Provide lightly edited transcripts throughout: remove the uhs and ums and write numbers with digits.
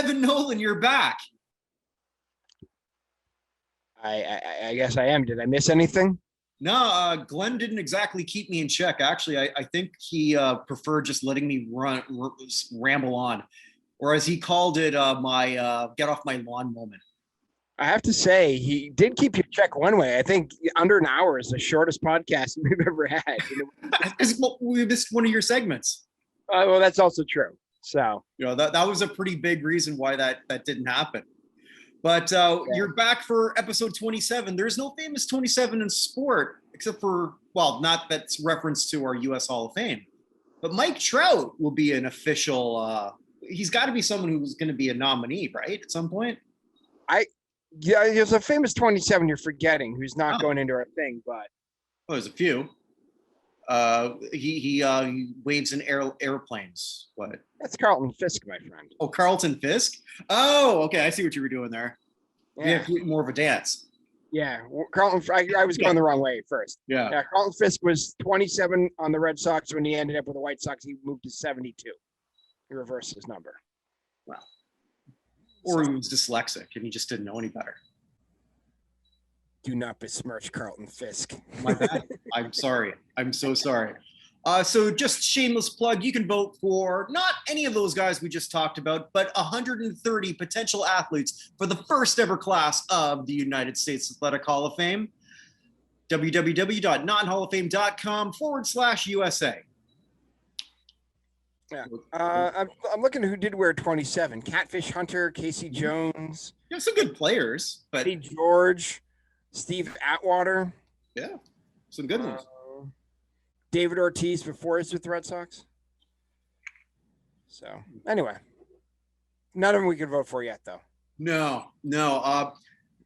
Evan Nolan, you're back. I guess I am. Did I miss anything? No, Glenn didn't exactly keep me in check. Actually, I think he preferred just letting me ramble on, or as he called it, my get off my lawn moment. I have to say, he did keep you in check one way. I think under an hour is the shortest podcast we've ever had. We missed one of your segments. Well, that's also true. So, that was a pretty big reason why that didn't happen. But You're back for episode 27. There's no famous 27 in sport, except for, well, not that's reference to our U.S. Hall of Fame. But Mike Trout will be an official. He's got to be someone who's going to be a nominee, right? At some point. Yeah, there's a famous 27 you're forgetting who's not going into our thing, but. Oh, there's a few. He waves in airplanes. What? That's Carlton Fisk, my friend. Oh, Carlton Fisk. Oh, okay. I see what you were doing there. Yeah, more of a dance. Yeah, Carlton. I was going the wrong way at first. Yeah. Carlton Fisk was 27 on the Red Sox. When he ended up with the White Sox, he moved to 72. He reversed his number. Wow. Or he was dyslexic and he just didn't know any better. Do not besmirch Carlton Fisk. My bad. I'm sorry. I'm so sorry. So just shameless plug, you can vote for not any of those guys we just talked about, but 130 potential athletes for the first ever class of the United States Athletic Hall of Fame. www.nonhalloffame.com/USA. Yeah. I'm looking who did wear 27. Catfish Hunter, Casey Jones. Yeah, some good players, but Eddie George, Steve Atwater. Yeah, some good ones. David Ortiz before he was with the Red Sox. So anyway, none of them we could vote for yet, though. No.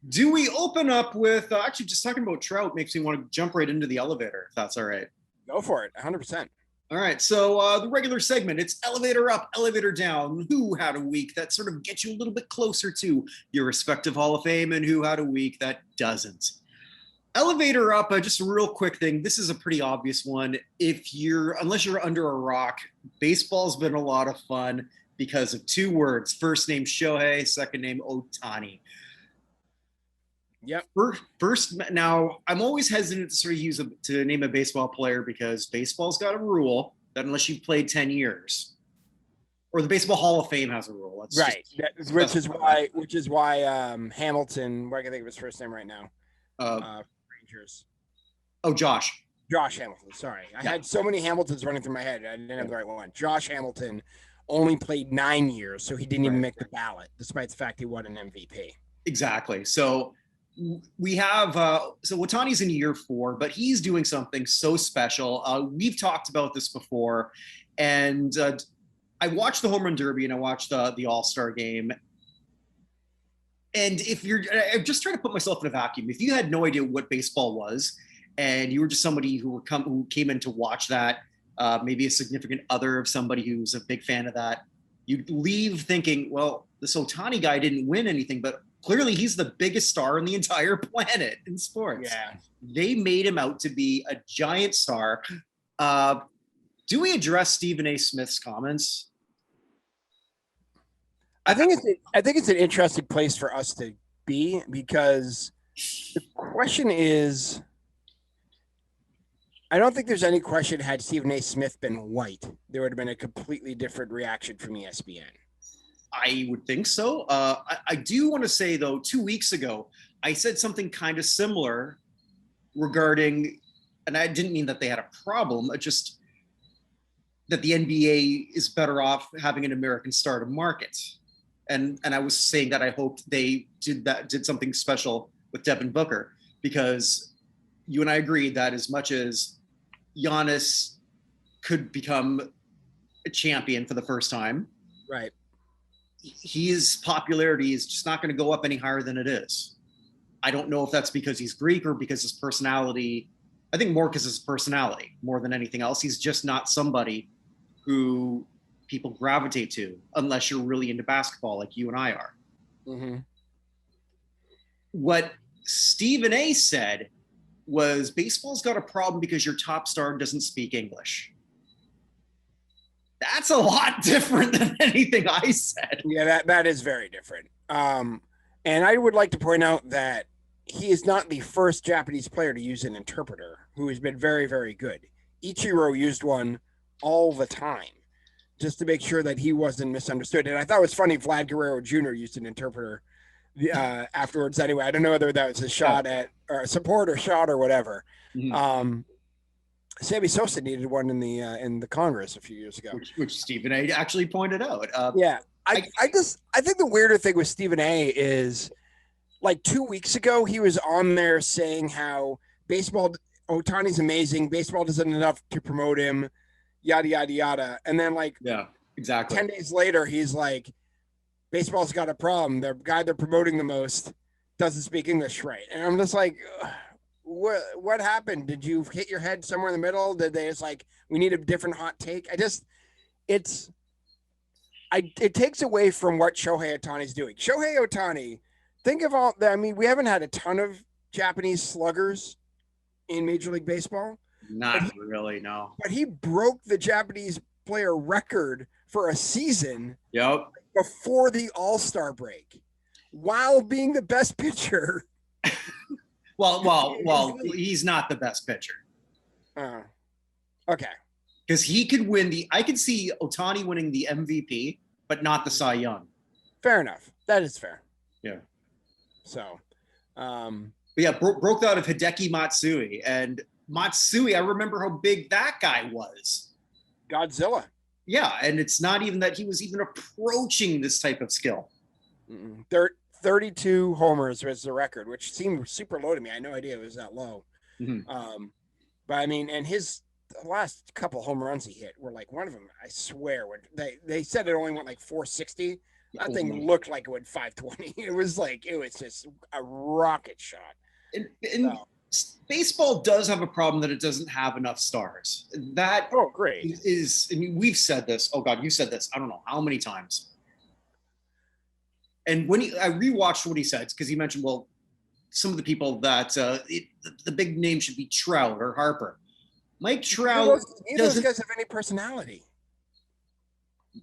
Do we open up with actually just talking about Trout makes me want to jump right into the elevator, if that's all right. Go for it, 100%. All right, so the regular segment, it's elevator up, elevator down. Who had a week that sort of gets you a little bit closer to your respective Hall of Fame, and who had a week that doesn't? Elevator up, just a real quick thing. This is a pretty obvious one. Unless you're under a rock, baseball's been a lot of fun because of two words. First name Shohei, second name Ohtani. Yep. First, now I'm always hesitant to sort of to name a baseball player because baseball's got a rule that unless you've played 10 years, or the Baseball Hall of Fame has a rule. Right. Which is why Hamilton. What I can think of his first name right now. Rangers. Oh, Josh Hamilton. Sorry, I had so many Hamiltons running through my head. I didn't have the right one. Josh Hamilton only played 9 years, so he didn't even make the ballot, despite the fact he won an MVP. Exactly. So we have so Ohtani's in year 4, but he's doing something so special. We've talked about this before, and I watched the Home Run Derby and I watched the All-Star game. And I'm just trying to put myself in a vacuum. If you had no idea what baseball was, and you were just somebody who came in to watch that, maybe a significant other of somebody who's a big fan of that, you'd leave thinking, well, this Ohtani guy didn't win anything, but clearly he's the biggest star on the entire planet in sports. Yeah. They made him out to be a giant star. Do we address Stephen A. Smith's comments? I think it's an interesting place for us to be, because the question is, I don't think there's any question had Stephen A. Smith been white, there would have been a completely different reaction from ESPN. I would think so. I do want to say, though, 2 weeks ago, I said something kind of similar regarding, and I didn't mean that they had a problem, just that the NBA is better off having an American star to market. And I was saying that I hoped they did something special with Devin Booker, because you and I agreed that as much as Giannis could become a champion for the first time, right, his popularity is just not going to go up any higher than it is. I don't know if that's because he's Greek or because his personality. I think more because his personality more than anything else. He's just not somebody who people gravitate to unless you're really into basketball like you and I are. Mm-hmm. What Stephen A. said was baseball's got a problem because your top star doesn't speak English. That's a lot different than anything I said. Yeah, that is very different. And I would like to point out that he is not the first Japanese player to use an interpreter who has been very, very good. Ichiro used one all the time just to make sure that he wasn't misunderstood. And I thought it was funny Vlad Guerrero Jr. used an interpreter afterwards anyway. I don't know whether that was a shot at or support or shot or whatever. Mm-hmm. Sammy Sosa needed one in the Congress a few years ago, which Stephen A. actually pointed out. I think the weirder thing with Stephen A. is like 2 weeks ago he was on there saying how Ohtani's amazing, baseball doesn't enough to promote him, yada yada yada, and then exactly 10 days later he's like, baseball's got a problem. The guy they're promoting the most doesn't speak English right, and I'm just like, what happened? Did you hit your head somewhere in the middle? Did they just like, we need a different hot take? It takes away from what Shohei Ohtani's doing. Shohei Ohtani, think of all that. I mean, we haven't had a ton of Japanese sluggers in Major League Baseball. Not really, no. But he broke the Japanese player record for a season before the All-Star break while being the best pitcher. Well, he's not the best pitcher. Okay. Because he could win I could see Ohtani winning the MVP, but not the Cy Young. Fair enough. That is fair. Yeah. So, broke out of Hideki Matsui. And Matsui, I remember how big that guy was. Godzilla. Yeah, and it's not even that he was even approaching this type of skill. 32 homers was the record, which seemed super low to me. I had no idea it was that low. Mm-hmm. But I mean, and the last couple home runs he hit were like, one of them, I swear, they said it only went like 460. That thing looked like it went 520. It was just a rocket shot. And baseball does have a problem that it doesn't have enough stars. That great is, I mean, we've said this. Oh God, you said this. I don't know how many times. And when I rewatched what he said, because he mentioned, well, some of the people that the big name should be Trout or Harper. Mike Trout neither of those guys have any personality.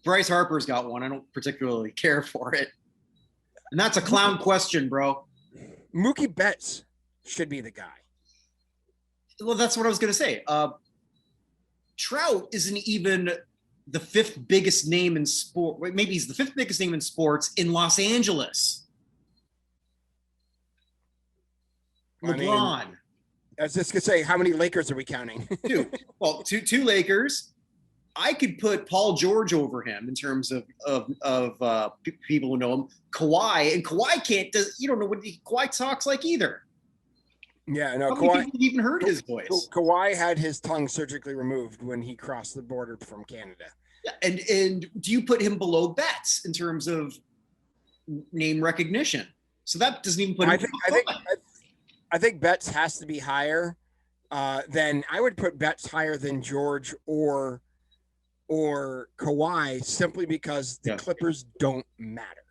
Bryce Harper's got one. I don't particularly care for it. And that's a clown question, bro. Mookie Betts should be the guy. Well, that's what I was going to say. Trout isn't even the fifth biggest name in sport. Maybe he's the fifth biggest name in sports in Los Angeles. LeBron. I was just gonna say, how many Lakers are we counting? Two. Well, two Lakers. I could put Paul George over him in terms of people who know him. Kawhi, and Kawhi you don't know what Kawhi talks like either. Yeah, no. How many people even heard his voice? Kawhi had his tongue surgically removed when he crossed the border from Canada. Yeah, and do you put him below Betts in terms of name recognition? So that doesn't even put him. I think Betts has to be higher. Then I would put Betts higher than George or Kawhi simply because the Clippers don't matter.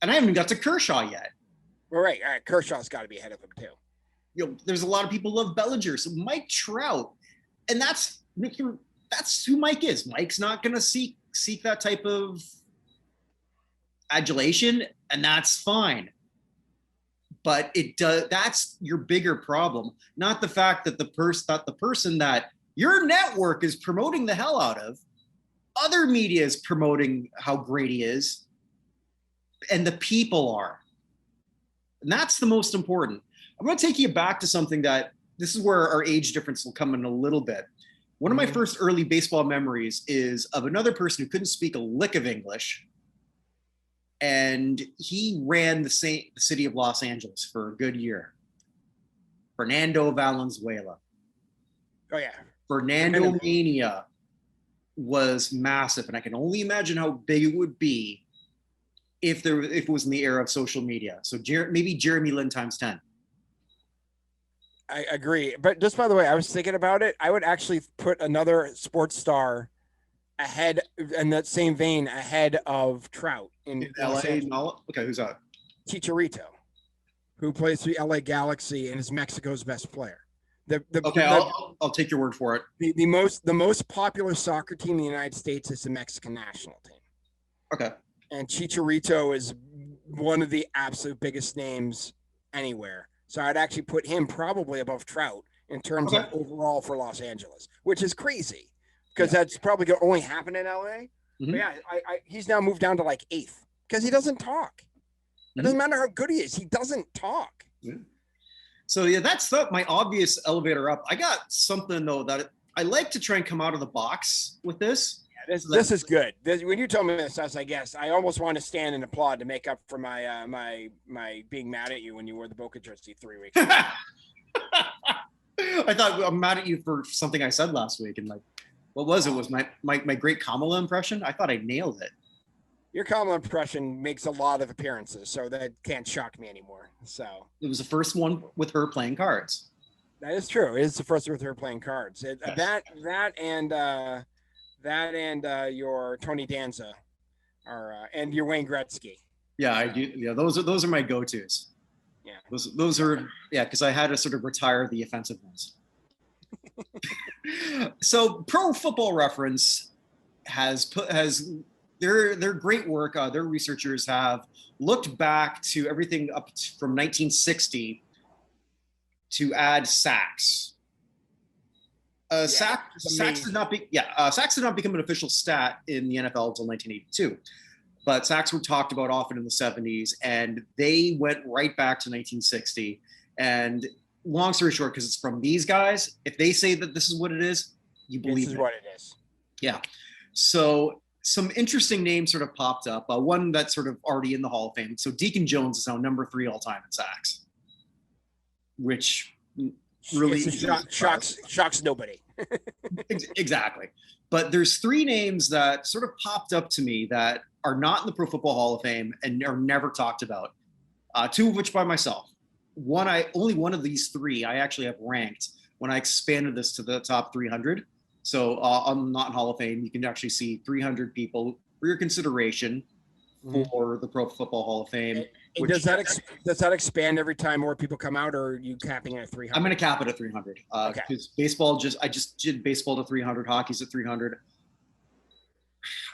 And I haven't even got to Kershaw yet. All right. Kershaw's got to be ahead of him too. There's a lot of people who love Bellinger. So Mike Trout, and that's who Mike is. Mike's not going to seek that type of adulation, and that's fine. But that's your bigger problem, not the fact that the person that your network is promoting the hell out of, other media is promoting how great he is, and the people are. And that's the most important. I'm going to take you back to something this is where our age difference will come in a little bit. One of my first early baseball memories is of another person who couldn't speak a lick of English. And he ran the city of Los Angeles for a good year. Fernando Valenzuela. Oh, yeah. Fernando Mania was massive. And I can only imagine how big it would be if it was in the era of social media. So maybe Jeremy Lin times 10. I agree. But just by the way, I was thinking about it. I would actually put another sports star ahead, in that same vein, ahead of Trout in LA. Okay, who's that? Chicharito, who plays for the LA Galaxy and is Mexico's best player. Okay, I'll take your word for it. The most popular soccer team in the United States is the Mexican national team. Okay. And Chicharito is one of the absolute biggest names anywhere. So I'd actually put him probably above Trout in terms of overall for Los Angeles, which is crazy because that's probably going to only happen in LA. But yeah, he's now moved down to like 8th because he doesn't talk. It doesn't matter how good he is. He doesn't talk. Yeah. So yeah, that's my obvious elevator up. I got something though that I like to try and come out of the box with this. Yeah, this is good. When you told me this, I was like, yes, I almost want to stand and applaud to make up for my my being mad at you when you wore the Boca jersey 3 weeks ago. I thought I'm mad at you for something I said last week, and like, what was it? Was my great Kamala impression? I thought I nailed it. Your Kamala impression makes a lot of appearances, so that can't shock me anymore. So it was the first one with her playing cards. That is true. It is the first with her playing cards. Yes. That and your Tony Danza are and your Wayne Gretzky. Yeah, I do. Yeah, those are my go-tos. Yeah, those are because I had to sort of retire the offensive ones. So Pro Football Reference has their great work. Their researchers have looked back to everything up from 1960 to add sacks. Sacks did not become an official stat in the NFL until 1982. But sacks were talked about often in the 70s, and they went right back to 1960. And long story short, because it's from these guys, if they say that this is what it is, you believe this is what it is. Yeah. So some interesting names sort of popped up. One that's sort of already in the Hall of Fame. So Deacon Jones is now number 3 all time in sacks, which really shocks nobody. Exactly. But there's 3 names that sort of popped up to me that are not in the Pro Football Hall of Fame and are never talked about. 2 of which by myself. Only one of these 3 I actually have ranked when I expanded this to the top 300. So on Not in Hall of Fame, you can actually see 300 people for your consideration for the Pro Football Hall of Fame. Does that expand every time more people come out, or are you capping it at 300? I'm going to cap it at 300. Okay. Because baseball I just did baseball to 300, hockey's at 300.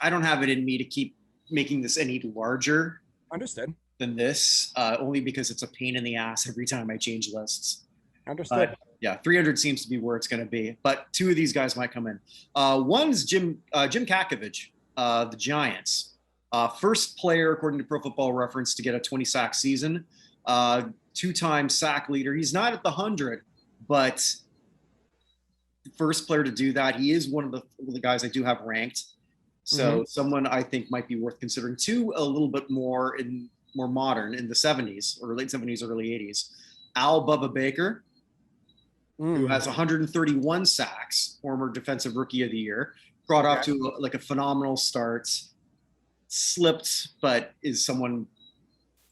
I don't have it in me to keep making this any larger. Understood. Than this, only because it's a pain in the ass every time I change lists. Understood. Yeah, 300 seems to be where it's going to be, but 2 of these guys might come in. One's Jim Kakovich, the Giants. First player, according to Pro Football Reference, to get a 20 sack season. 2-time sack leader. He's not at the 100, but first player to do that. He is one of the guys I do have ranked. So someone I think might be worth considering. 2 a little bit more modern in the 70s or late 70s, early 80s. Al Bubba Baker, who has 131 sacks, former Defensive Rookie of the Year, brought off to like a phenomenal start, slipped, but is someone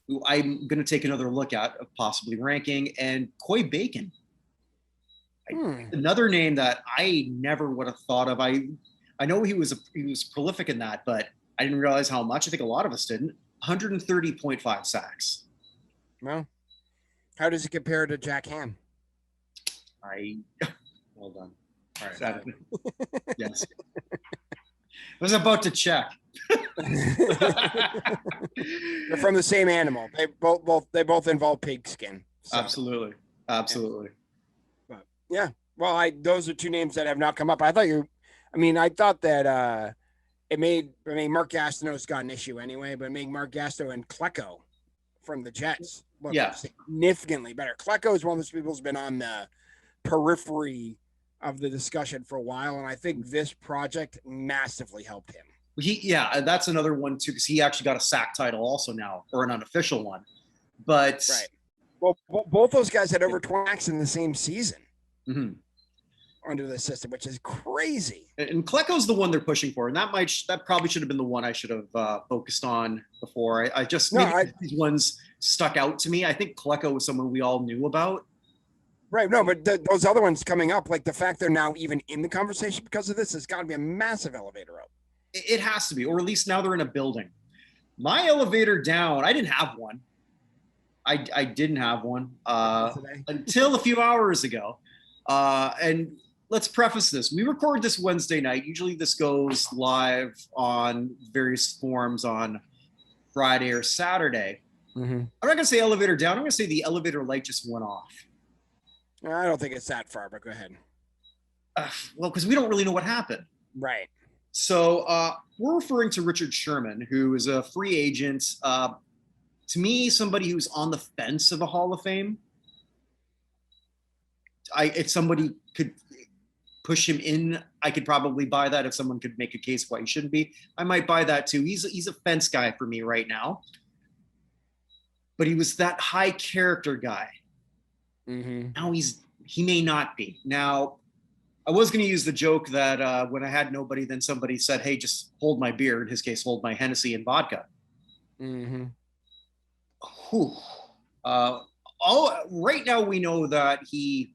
who I'm going to take another look at of possibly ranking. And Coy Bacon, another name that I never would have thought of. I know he was prolific in that, but I didn't realize how much. I think a lot of us didn't. 130.5 sacks. Well, how does it compare to Jack Ham? Well done. All right. Yes. I was about to check. They're from the same animal. They both involve pigskin. So. Absolutely. But yeah. Well, those are 2 names that have not come up. I thought that Mark Gastineau's got an issue anyway, but it made Mark Gastineau and Klecko from the Jets look significantly better. Klecko is one of those people who's been on the periphery of the discussion for a while, and I think this project massively helped him. That's another one too, because he actually got a sack title also now, or an unofficial one. But well, both those guys had over 20 sacks in the same season. Under the system, which is crazy. And Klecko's the one they're pushing for, and that probably should have been the one I should have focused on before. These ones stuck out to me. I think Klecko was someone we all knew about. Right. No, but those other ones coming up, like the fact they're now even in the conversation because of this, has got to be a massive elevator up. It has to be, or at least now they're in a building. My elevator down, I didn't have one. I didn't have one until a few hours ago. And let's preface this. We record this Wednesday night. Usually this goes live on various forums on Friday or Saturday. Mm-hmm. I'm not going to say elevator down. I'm going to say the elevator light just went off. I don't think it's that far, but go ahead. Well, because we don't really know what happened. Right. So we're referring to Richard Sherman, who is a free agent. To me, somebody who's on the fence of a Hall of Fame. If somebody could push him in, I could probably buy that. If someone could make a case why he shouldn't be, I might buy that too. He's a fence guy for me right now. But he was that high character guy. Mm-hmm. Now he may not be. Now, I was going to use the joke that when I had nobody, then somebody said, "Hey, just hold my beer." In his case, hold my Hennessy and vodka. Mm-hmm. Right now we know that he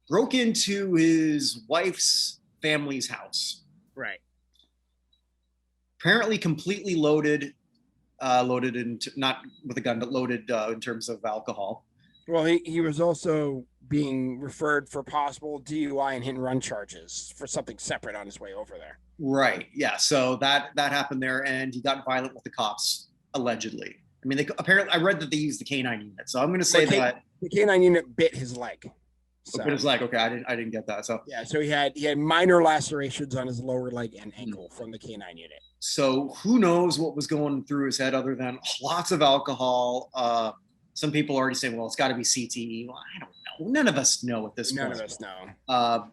broke into his wife's family's house. Right. Apparently completely loaded into, not with a gun, but loaded in terms of alcohol. Well, he was also being referred for possible DUI and hit and run charges for something separate on his way over there. Right. Yeah. So that happened there, and he got violent with the cops, allegedly. I mean, apparently I read that they used the K9 unit, so I'm going to say that the K9 unit bit his leg. So. Bit his leg. Okay, I didn't get that. So yeah, so he had minor lacerations on his lower leg and ankle from the K9 unit. So who knows what was going through his head other than lots of alcohol. Some people are already saying, well, it's got to be CTE. Well, I don't know. None of us know at this point. None of us know.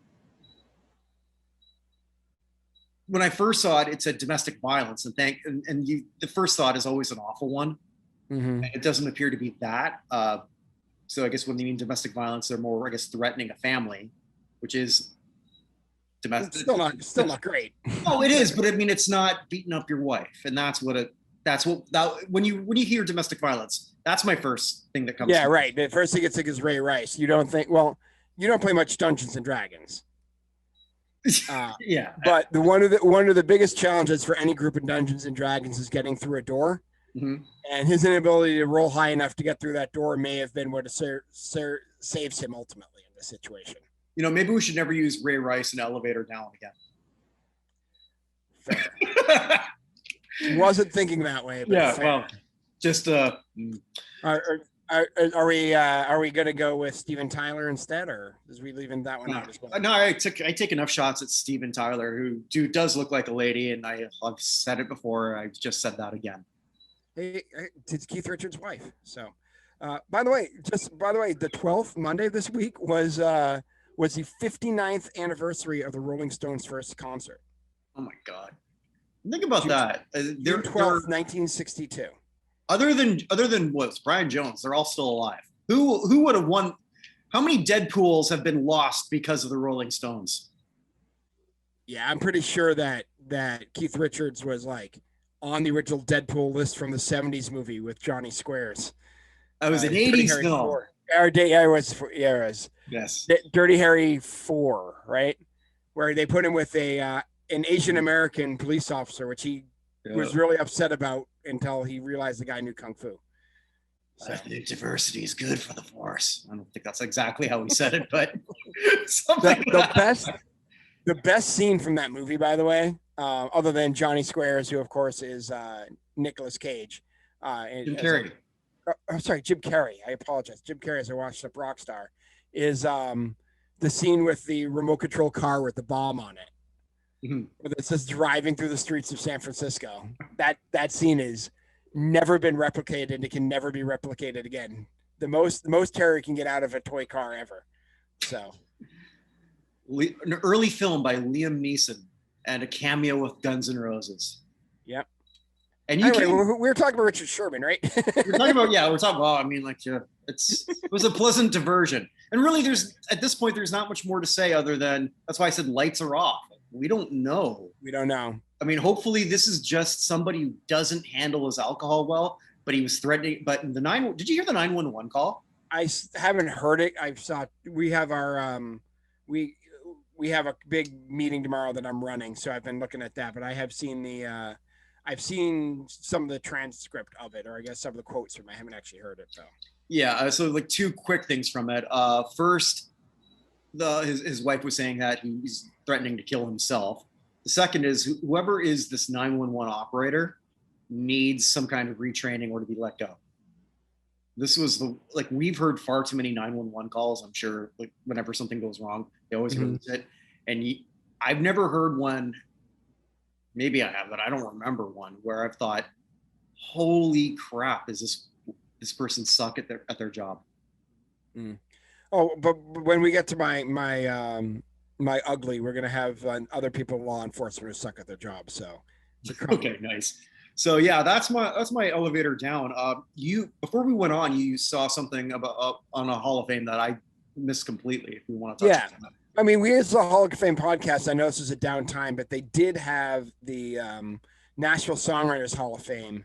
When I first saw it, it said domestic violence, and the first thought is always an awful one. Mm-hmm. It doesn't appear to be that. So I guess when they mean domestic violence, they're more, I guess, threatening a family, which is domestic. It's still not great. Oh, it is, but I mean, it's not beating up your wife, and when you hear domestic violence, that's my first thing that comes. Yeah, right. The first thing it's like is Ray Rice. You don't play much Dungeons and Dragons. Yeah, but one of the biggest challenges for any group in Dungeons and Dragons is getting through a door. Mm-hmm. And his inability to roll high enough to get through that door may have been what saves him ultimately in this situation. Maybe we should never use Ray Rice and elevator down again. Fair. Wasn't thinking that way. But yeah, fair. Well, just Are we going to go with Steven Tyler instead, or is we leaving that one out as well? No, I take enough shots at Steven Tyler, who does look like a lady, and I've said it before. I just said that again. It's Keith Richards' wife. So, by the way, the 12th Monday this week was the 59th anniversary of the Rolling Stones' first concert. Oh my God! Think about that. June 12th, 1962. Other than what's Brian Jones, they're all still alive. Who would have won? How many Deadpools have been lost because of the Rolling Stones? Yeah, I'm pretty sure that Keith Richards was like on the original Deadpool list from the 70s movie with Johnny Squares. It was an 80s film. It was. Yes. Dirty Harry 4, right? Where they put him with an Asian American police officer, which he was really upset about until he realized the guy knew Kung Fu. So. I think diversity is good for the force. I don't think that's exactly how he said it, but the best scene from that movie, by the way, other than Johnny Squares, who of course is Nicolas Cage. Jim Carrey. I'm sorry, Jim Carrey. I apologize. Jim Carrey, as I watched up Rockstar, is the scene with the remote control car with the bomb on it. Mm-hmm. It's just driving through the streets of San Francisco. That scene is never been replicated, and it can never be replicated again. The most terror you can get out of a toy car ever. So, an early film by Liam Neeson and a cameo with Guns N' Roses. Yep. And we're talking about Richard Sherman, right? We're talking about well, I mean, like, it was a pleasant diversion. And really, at this point, there's not much more to say other than that's why I said lights are off. We don't know. I mean, hopefully this is just somebody who doesn't handle his alcohol well, but he was threatening. But did you hear the 911 call? I haven't heard it. We have our, we have a big meeting tomorrow that I'm running. So I've been looking at that, but I have seen I've seen some of the transcript of it, or I guess some of the quotes from it. I haven't actually heard it though. Yeah. So like two quick things from it. First, his wife was saying that he's threatening to kill himself. The second is whoever is this 911 operator needs some kind of retraining or to be let go. This was we've heard far too many 911 calls. I'm sure like whenever something goes wrong, they always release it. And I've never heard one. Maybe I have, but I don't remember one where I've thought, holy crap, is this person suck at their job? Oh, but when we get to my ugly, we're gonna have other people in law enforcement who suck at their job. So okay, nice. So yeah, that's my elevator down. Before we went on, you saw something about on a Hall of Fame that I missed completely. If we want to touch on that. I mean, we as the Hall of Fame podcast. I know this is a downtime, but they did have the Nashville Songwriters Hall of Fame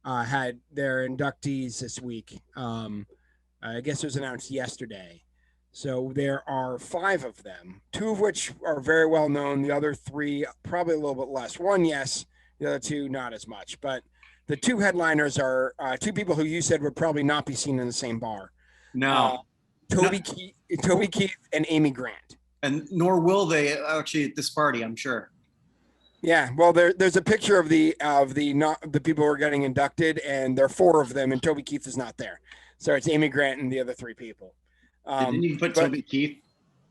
had their inductees this week. I guess it was announced yesterday. So there are 5 of them, 2 of which are very well known. The other 3 probably a little bit less. 1, yes. The other 2, not as much. But the 2 headliners are 2 people who you said would probably not be seen in the same bar. No. Toby Keith and Amy Grant. And nor will they actually at this party, I'm sure. Yeah, well, there's a picture of the people who are getting inducted, and there are 4 of them, and Toby Keith is not there. So it's Amy Grant and the other 3 people. Didn't you put Toby Keith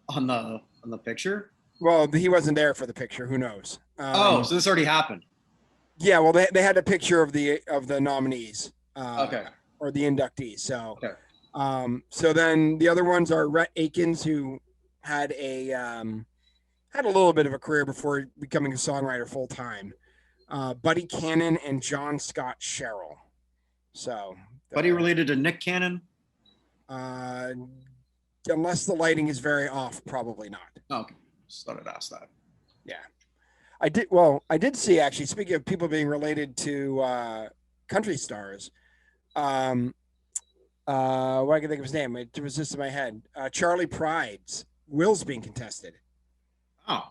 on the picture? Well, he wasn't there for the picture. Who knows? So this already happened. Yeah, well, they had a picture of the nominees. Okay. Or the inductees. So, okay. So then the other ones are Rhett Akins, who had a little bit of a career before becoming a songwriter full time. Buddy Cannon and John Scott Sherrill. So, Buddy related to Nick Cannon? Unless the lighting is very off, probably not. Okay, just thought I'd ask that. Yeah, I did see, actually, speaking of people being related to country stars, I can think of his name. It was just in my head. Charlie Pride's Will's being contested. Oh,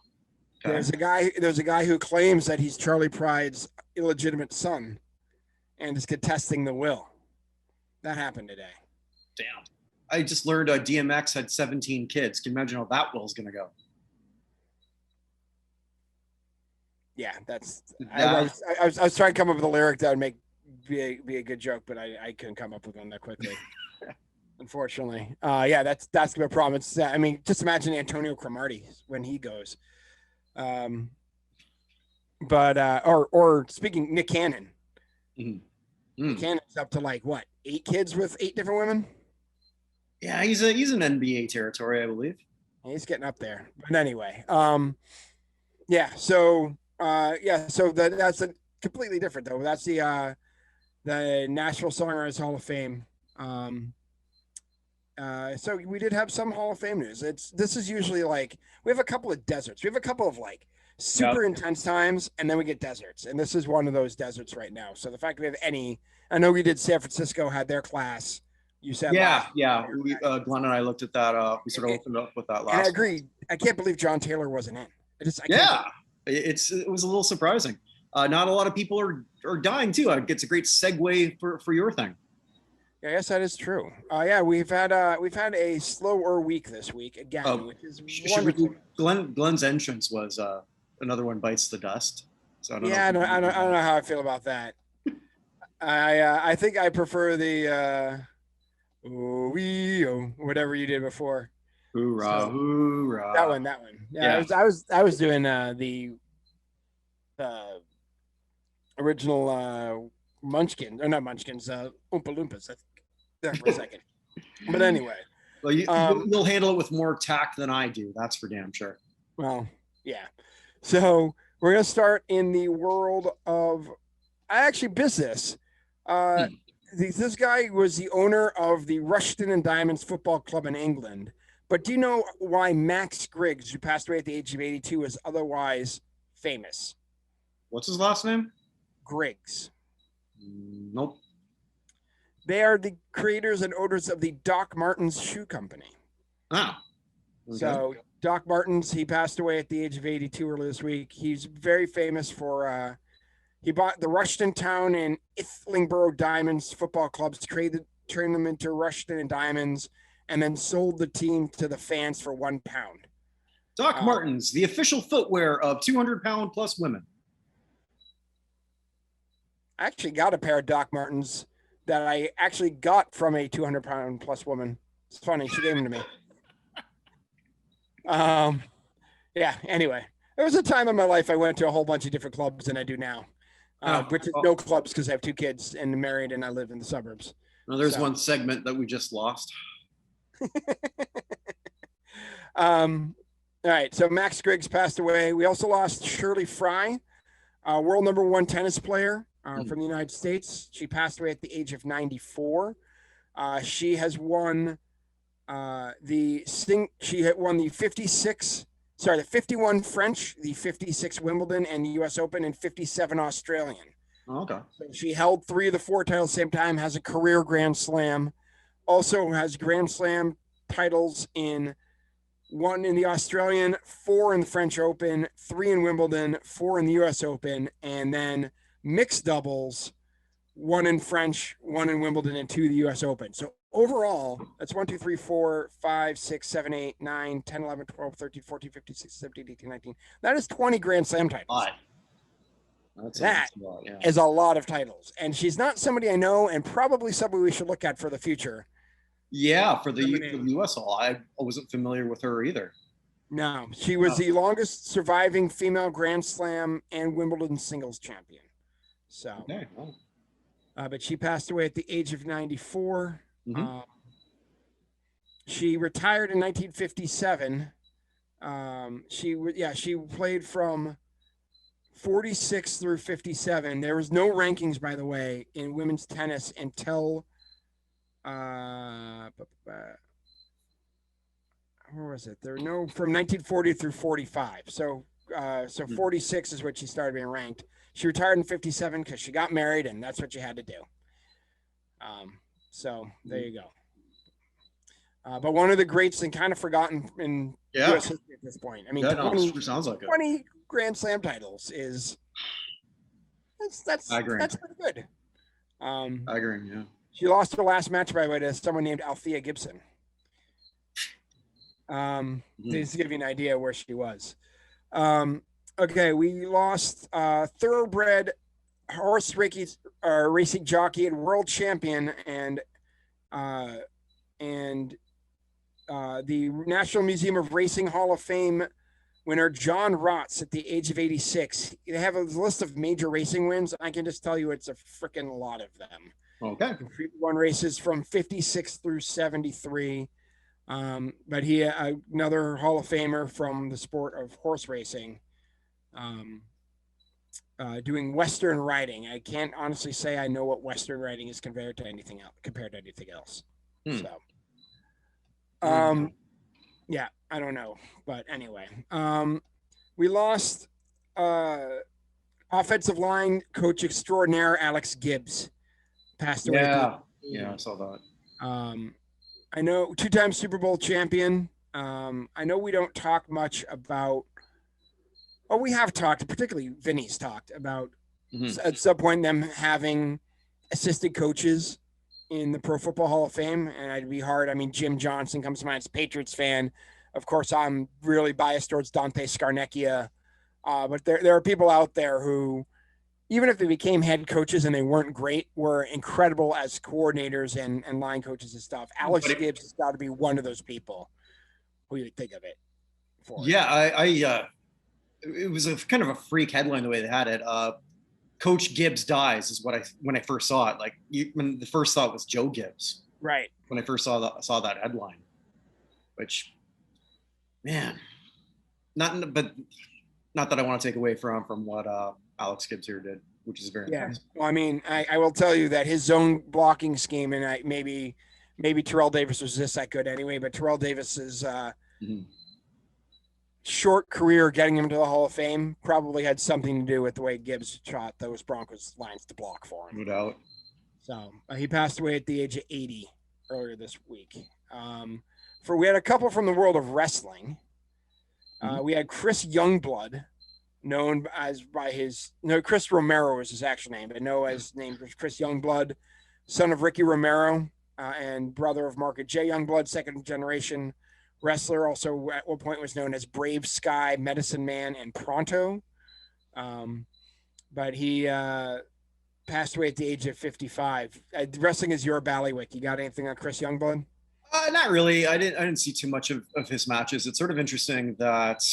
okay. There's a guy who claims that he's Charlie Pride's illegitimate son, and is contesting the will. That happened today. Damn. I just learned DMX had 17 kids. Can you imagine how that will's going to go? Yeah, I was trying to come up with a lyric that would be a good joke, but I couldn't come up with one that quickly. Unfortunately. Yeah, that's gonna be a problem. It's I mean, just imagine Antonio Cromartie when he goes. Or speaking Nick Cannon. Mm-hmm. Nick Cannon's up to 8 kids with 8 different women? Yeah, he's an NBA territory, I believe. He's getting up there. But anyway, yeah. So that's a completely different though. That's the Nashville Songwriters Hall of Fame. So we did have some Hall of Fame news. This is usually we have a couple of deserts. We have a couple of super intense times, and then we get deserts. And this is one of those deserts right now. So the fact that we have any, I know we did San Francisco had their class. You said yeah. Glenn and I looked at that. We sort of opened up with that last. And I agree. I can't believe John Taylor wasn't in. It was a little surprising. Not a lot of people are dying too. It's a great segue for your thing. Yeah, yes, that is true. Yeah, we've had a slower week this week again, which is wonderful. Glenn's entrance was another one bites the dust. So I don't know how I feel about that. I think I prefer the whatever you did before. Hoorah, hoorah. That one. Yeah. I was doing the original Munchkin, or not Munchkins, Oompa Loompas. There for a second. But anyway. Well, you'll handle it with more tact than I do. That's for damn sure. Well, yeah. So we're going to start in the world of business. This guy was the owner of the Rushton and Diamonds Football Club in England. But do you know why Max Griggs, who passed away at the age of 82, is otherwise famous? What's his last name? Griggs. Nope. They are the creators and owners of the Doc Martens Shoe Company. Oh. Okay. So Doc Martens, he passed away at the age of 82 earlier this week. He's very famous for he bought the Rushton Town and Islington Diamonds football clubs, turned them into Rushton and Diamonds, and then sold the team to the fans for £1. Doc Martens, the official footwear of 200-pound plus women. I actually got a pair of Doc Martens that I actually got from a 200-pound plus woman. It's funny. She gave them to me. Yeah, anyway. There was a time in my life I went to a whole bunch of different clubs than I do now. Which is no clubs because I have 2 kids and married and I live in the suburbs. Well, there's one segment that we just lost. All right, so Max Griggs passed away. We also lost Shirley Fry, world #1 tennis player from the United States. She passed away at the age of 94. She has won the 51 French, the 56 Wimbledon and the US Open, and 57 Australian. Okay. So she held 3 of the 4 titles at the same time, has a career Grand Slam, also has Grand Slam titles in 1 in the Australian, 4 in the French Open, 3 in Wimbledon, 4 in the US Open, and then mixed doubles, 1 in French, 1 in Wimbledon, and 2 in the US Open. So overall, that's 1, 2, 3, 4, 5, 6, 7, 8, 9, 10, 11, 12, 13, 14, 15, 16, 17, 18, 19. That is 20 Grand Slam titles. That is a lot of titles. And she's not somebody I know and probably somebody we should look at for the future. Yeah, for the US All. I wasn't familiar with her either. No, she was the longest surviving female Grand Slam and Wimbledon singles champion. So, okay. But she passed away at the age of 94. She retired in 1957. She played from 46 through 57. There was no rankings, by the way, in women's tennis until where was it? There were no from 1940 through 45. So 46 is when she started being ranked. She retired in 57 because she got married, and that's what you had to do. So there you go. But one of the greats and kind of forgotten in US history at this point. I mean, 20, sounds like 20 Grand Slam titles that's pretty good. I agree, yeah. She lost her last match, by the way, to someone named Althea Gibson. Just to give you an idea where she was. Okay, we lost thoroughbred horse racing jockey and world champion and the National Museum of Racing Hall of Fame winner John Rotz at the age of 86. They have a list of major racing wins. I can just tell you it's a freaking lot of them. Okay. He won races from 56 through 73. But he another Hall of Famer from the sport of horse racing. Doing Western riding. I can't honestly say I know what Western riding is compared to anything else. So, yeah, I don't know, but anyway, we lost offensive line coach extraordinaire Alex Gibbs, passed away. Yeah, I saw that. I know 2-time Super Bowl champion. I know we don't talk much about. Well, we have talked, particularly Vinny's talked about at some point them having assistant coaches in the Pro Football Hall of Fame, and it'd be hard. I mean, Jim Johnson comes to mind as a Patriots fan. Of course, I'm really biased towards Dante Scarnecchia, but there are people out there who, even if they became head coaches and they weren't great, were incredible as coordinators and line coaches and stuff. Alex Gibbs has got to be one of those people. Who you think of it for? Yeah, it was a kind of a freak headline the way they had it. Coach Gibbs dies is when I first saw it. Like when the first thought was Joe Gibbs. Right. When I first saw that headline, which, man, not that I want to take away from what Alex Gibbs here did, which is very impressive. Well, I mean, I will tell you that his zone blocking scheme, and maybe Terrell Davis was this that good anyway, but Terrell Davis's short career getting him to the Hall of Fame probably had something to do with the way Gibbs shot those Broncos lines to block for him. No doubt. So he passed away at the age of 80 earlier this week. We had a couple from the world of wrestling. We had Chris Youngblood, known as Chris Romero is his actual name, but known as name Chris Youngblood, son of Ricky Romero. and brother of Market J. Youngblood, second generation wrestler. Also, at one point was known as Brave Sky, Medicine Man, and Pronto. But he passed away at the age of 55. Wrestling is your ballywick. You got anything on Chris Youngblood? Not really. I didn't see too much of his matches. It's sort of interesting that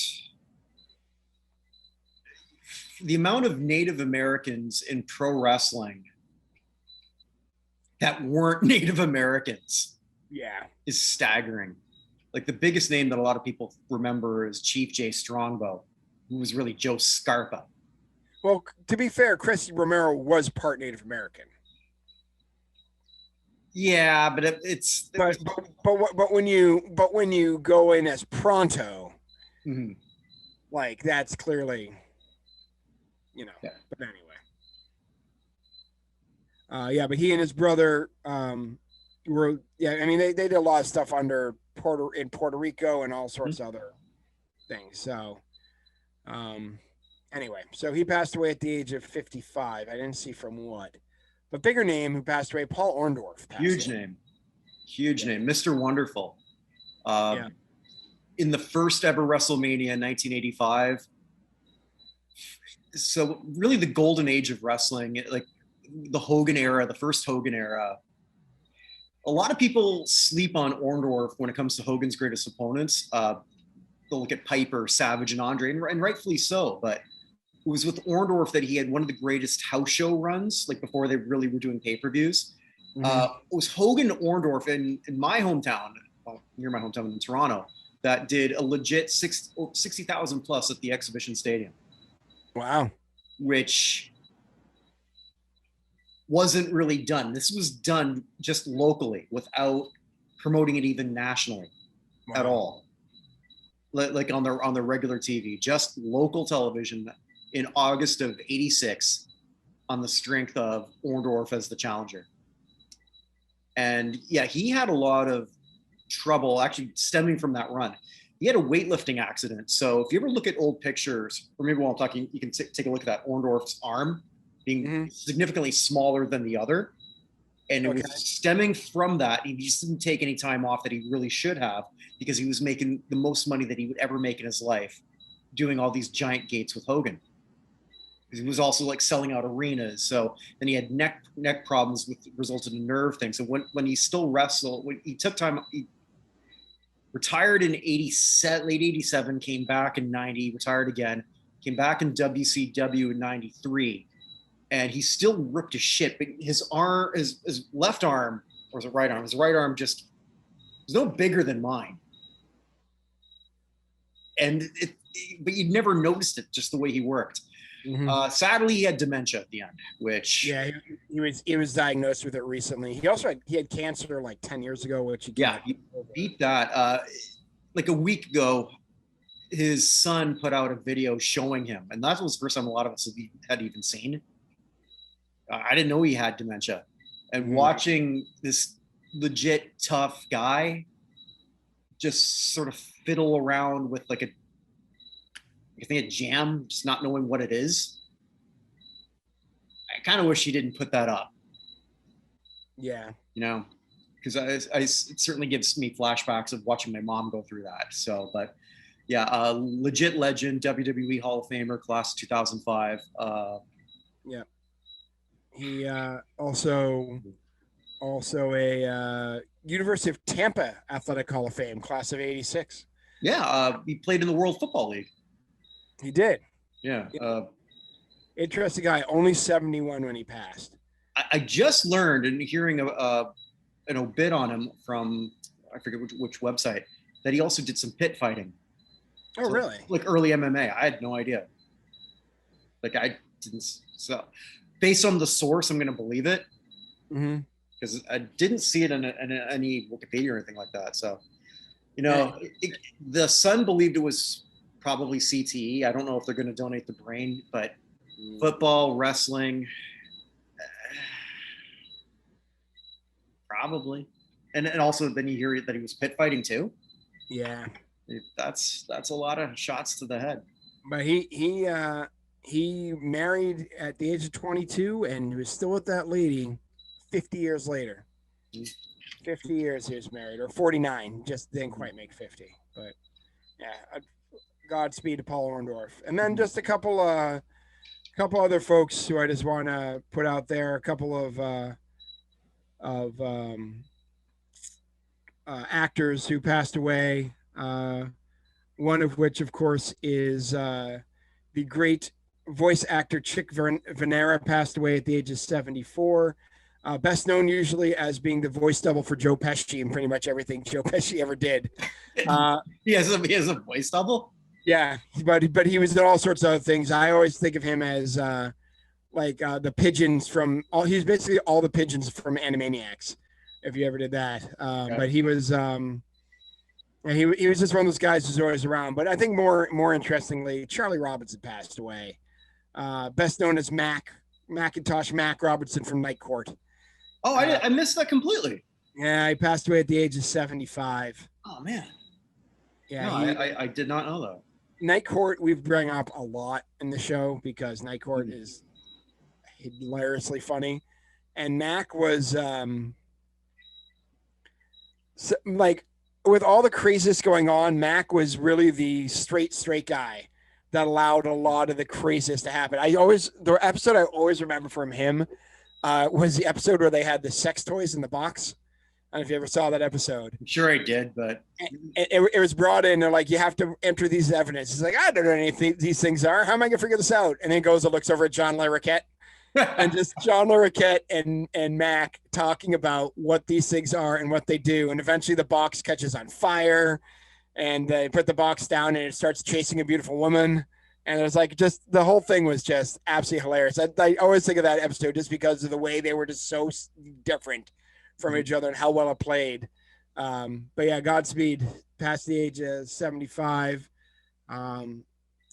the amount of Native Americans in pro wrestling that weren't Native Americans, is staggering. Like the biggest name that a lot of people remember is Chief Jay Strongbow, who was really Joe Scarpa. Well, to be fair, Chris Romero was part Native American. Yeah, but but when you go in as Pronto, like that's clearly, Yeah. But anyway, but he and his brother were I mean they did a lot of stuff under Puerto Rico and all sorts of other things. So, anyway, so he passed away at the age of 55. I didn't see from what. But bigger name who passed away, Paul Orndorff. Huge name, Mr. Wonderful. In the first ever WrestleMania in 1985. So really the golden age of wrestling, like the Hogan era, the first Hogan era. A lot of people sleep on Orndorff when it comes to Hogan's greatest opponents. They'll look at Piper, Savage, and Andre, and rightfully so, but it was with Orndorff that he had one of the greatest house show runs, like before they really were doing pay-per-views. It was Hogan Orndorff in my hometown, near my hometown in Toronto, that did a legit 60,000 plus at the Exhibition Stadium. Wow. Which wasn't really done. This was done just locally without promoting it even nationally at all. Like on the regular TV, just local television in August of '86 on the strength of Orndorff as the challenger. And he had a lot of trouble actually stemming from that run. He had a weightlifting accident. So if you ever look at old pictures, or maybe while I'm talking, you can take a look at that Orndorff's arm being significantly smaller than the other. And it was stemming from that. He just didn't take any time off that he really should have, because he was making the most money that he would ever make in his life doing all these giant gates with Hogan. He was also like selling out arenas. So then he had neck problems, which resulted in nerve things. So when he still wrestled, when he took time, he retired in late 87, came back in 90, retired again, came back in WCW in 93. And he still ripped to shit, but his left arm, or was it right arm? His right arm just was no bigger than mine. But you'd never noticed it, just the way he worked. Sadly, he had dementia at the end, which he was diagnosed with it recently. He also had cancer like 10 years ago, which he beat that. Like a week ago, his son put out a video showing him, and that was the first time a lot of us had even seen. I didn't know he had dementia, and watching this legit tough guy just sort of fiddle around with like a jam, just not knowing what it is. I kind of wish he didn't put that up. Yeah. Because it certainly gives me flashbacks of watching my mom go through that. So, but legit legend, WWE Hall of Famer, class 2005. He also a University of Tampa Athletic Hall of Fame, class of 86. Yeah, he played in the World Football League. He did. Yeah. Interesting guy. Only 71 when he passed. I just learned, in hearing an obit on him from, I forget which website, that he also did some pit fighting. Oh, so, really? Like early MMA. I had no idea. Like I didn't. So based on the source, I'm going to believe it. Because I didn't see it in any Wikipedia or anything like that. So, the son believed it was probably CTE. I don't know if they're going to donate the brain, but football, wrestling, probably. And also then you hear that he was pit fighting too. Yeah. That's a lot of shots to the head. But he married at the age of 22 and was still with that lady 50 years later. 50 years he was married, or 49, just didn't quite make 50. But yeah, Godspeed to Paul Orndorff. And then just a couple other folks who I just want to put out there. A couple of actors who passed away. One of which, of course, is the great voice actor Chick Venera, passed away at the age of 74. Best known usually as being the voice double for Joe Pesci in pretty much everything Joe Pesci ever did. He has a voice double. Yeah, but he was in all sorts of other things. I always think of him as the pigeons from all. He's basically all the pigeons from Animaniacs, if you ever did that. Okay. But he was he was just one of those guys who's always around. But I think more interestingly, Charlie Robinson passed away. Best known as Macintosh Mac Robertson from Night Court. Oh, I missed that completely. Yeah, he passed away at the age of 75. Oh man. Yeah, no, I did not know that. Night Court we've bring up a lot in the show because Night Court is hilariously funny, and Mac was with all the craziness going on, Mac was really the straight guy that allowed a lot of the craziness to happen. The episode I always remember from him was the episode where they had the sex toys in the box. I don't know if you ever saw that episode. I'm sure I did, but it was brought in. They're like, you have to enter these evidence. He's like, I don't know anything these things are. How am I gonna figure this out? And then goes and looks over at John Larroquette, and just John Larroquette and Mac talking about what these things are and what they do. And eventually the box catches on fire, and they put the box down, and it starts chasing a beautiful woman. And it was like, just the whole thing was just absolutely hilarious. I always think of that episode just because of the way they were just so different from each other and how well it played. But yeah, Godspeed, past the age of 75. I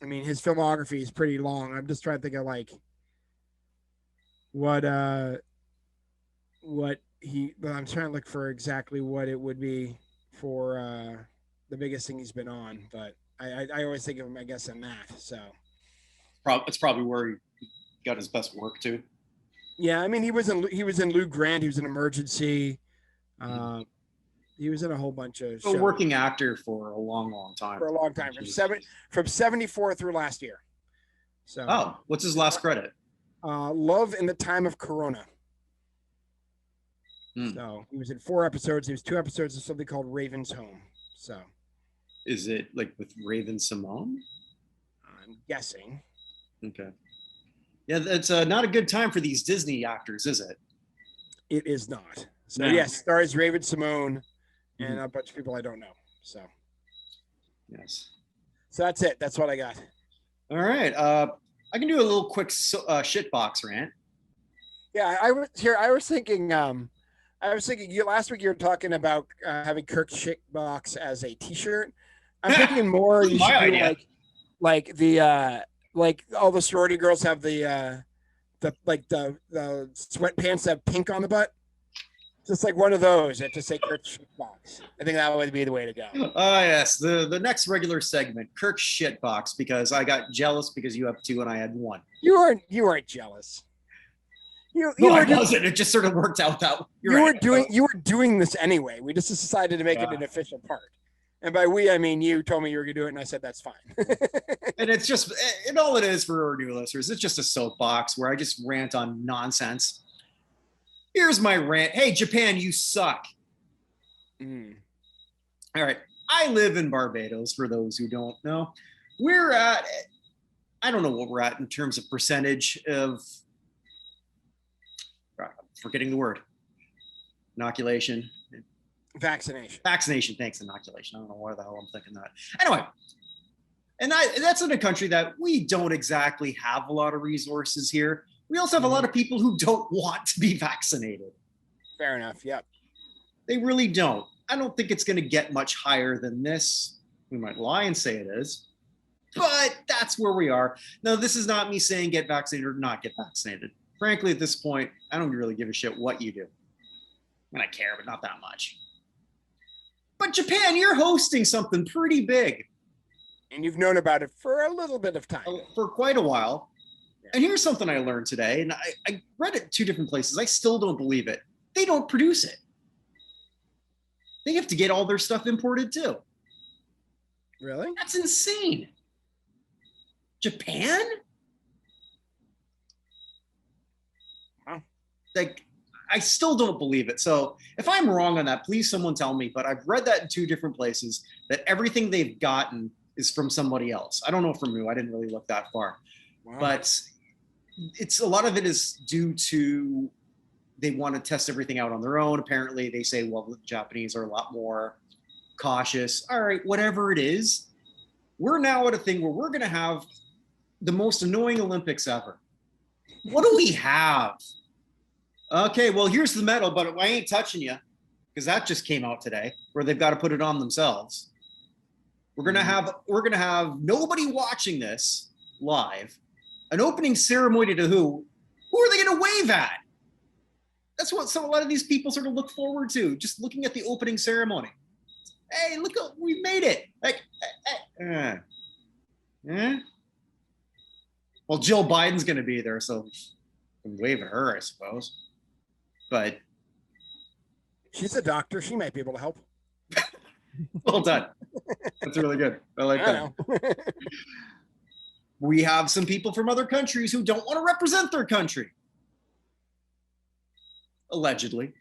mean, his filmography is pretty long. I'm just trying to think of I'm trying to look for exactly what it would be for the biggest thing he's been on, but I always think of him, I guess, in that. So it's probably where he got his best work too. Yeah, I mean, he was in Lou Grant. He was in Emergency. He was in a whole bunch of shows. A working actor for a long time. For a long time, from 74 through last year. So. What's his last credit? Love in the Time of Corona. So he was in 4 episodes. He was 2 episodes of something called Raven's Home. So. Is it like with Raven Simone? I'm guessing. Okay. Yeah, it's not a good time for these Disney actors, is it? It is not. So yes, stars Raven Simone and a bunch of people I don't know. So yes. So that's it. That's what I got. All right. I can do a little quick shitbox rant. Yeah, I was thinking. You last week you were talking about having Kirk shitbox as a T-shirt. I'm thinking more. You should do like all the sorority girls have the sweatpants that have pink on the butt. Just like one of those that just say Kirk shitbox. I think that would be the way to go. Yes. The next regular segment, Kirk shitbox, because I got jealous because you have 2 and I had 1. You weren't jealous. I wasn't. It just sort of worked out that way. You were doing this anyway. We just decided to make it an official part. And by we, I mean you told me you were going to do it, and I said, that's fine. And it's just, and all it is for our new listeners, it's just a soapbox where I just rant on nonsense. Here's my rant. Hey, Japan, you suck. All right. I live in Barbados, for those who don't know. We're at, I don't know what we're at in terms of percentage of, forgetting the word, inoculation. Vaccination. Thanks, inoculation. I don't know why the hell I'm thinking that. Anyway, and that's in a country that we don't exactly have a lot of resources here. We also have a lot of people who don't want to be vaccinated. Fair enough. Yep. They really don't. I don't think it's going to get much higher than this. We might lie and say it is, but that's where we are. Now, this is not me saying get vaccinated or not get vaccinated. Frankly, at this point, I don't really give a shit what you do. I mean, I care, but not that much. But Japan, you're hosting something pretty big. And you've known about it for a little bit of time. For quite a while. Yeah. And here's something I learned today, and I read it 2 different places. I still don't believe it. They don't produce it. They have to get all their stuff imported too. Really? That's insane. Japan? Wow. Like, I still don't believe it. So if I'm wrong on that, please someone tell me. But I've read that in 2 different places, that everything they've gotten is from somebody else. I don't know from who. I didn't really look that far. Wow. But it's a lot of it is due to they want to test everything out on their own. Apparently, they say, well, the Japanese are a lot more cautious. All right, whatever it is, we're now at a thing where we're going to have the most annoying Olympics ever. What do we have? Okay, well, here's the medal, but I ain't touching you, because that just came out today, where they've got to put it on themselves. We're gonna have nobody watching this live. An opening ceremony to who? Who are they gonna wave at? That's what a lot of these people sort of look forward to, just looking at the opening ceremony. Hey, look, we made it. Like, well, Jill Biden's gonna be there, so we can wave at her, I suppose. But she's a doctor. She might be able to help. Well done. That's really good. I like that. We have some people from other countries who don't want to represent their country. Allegedly.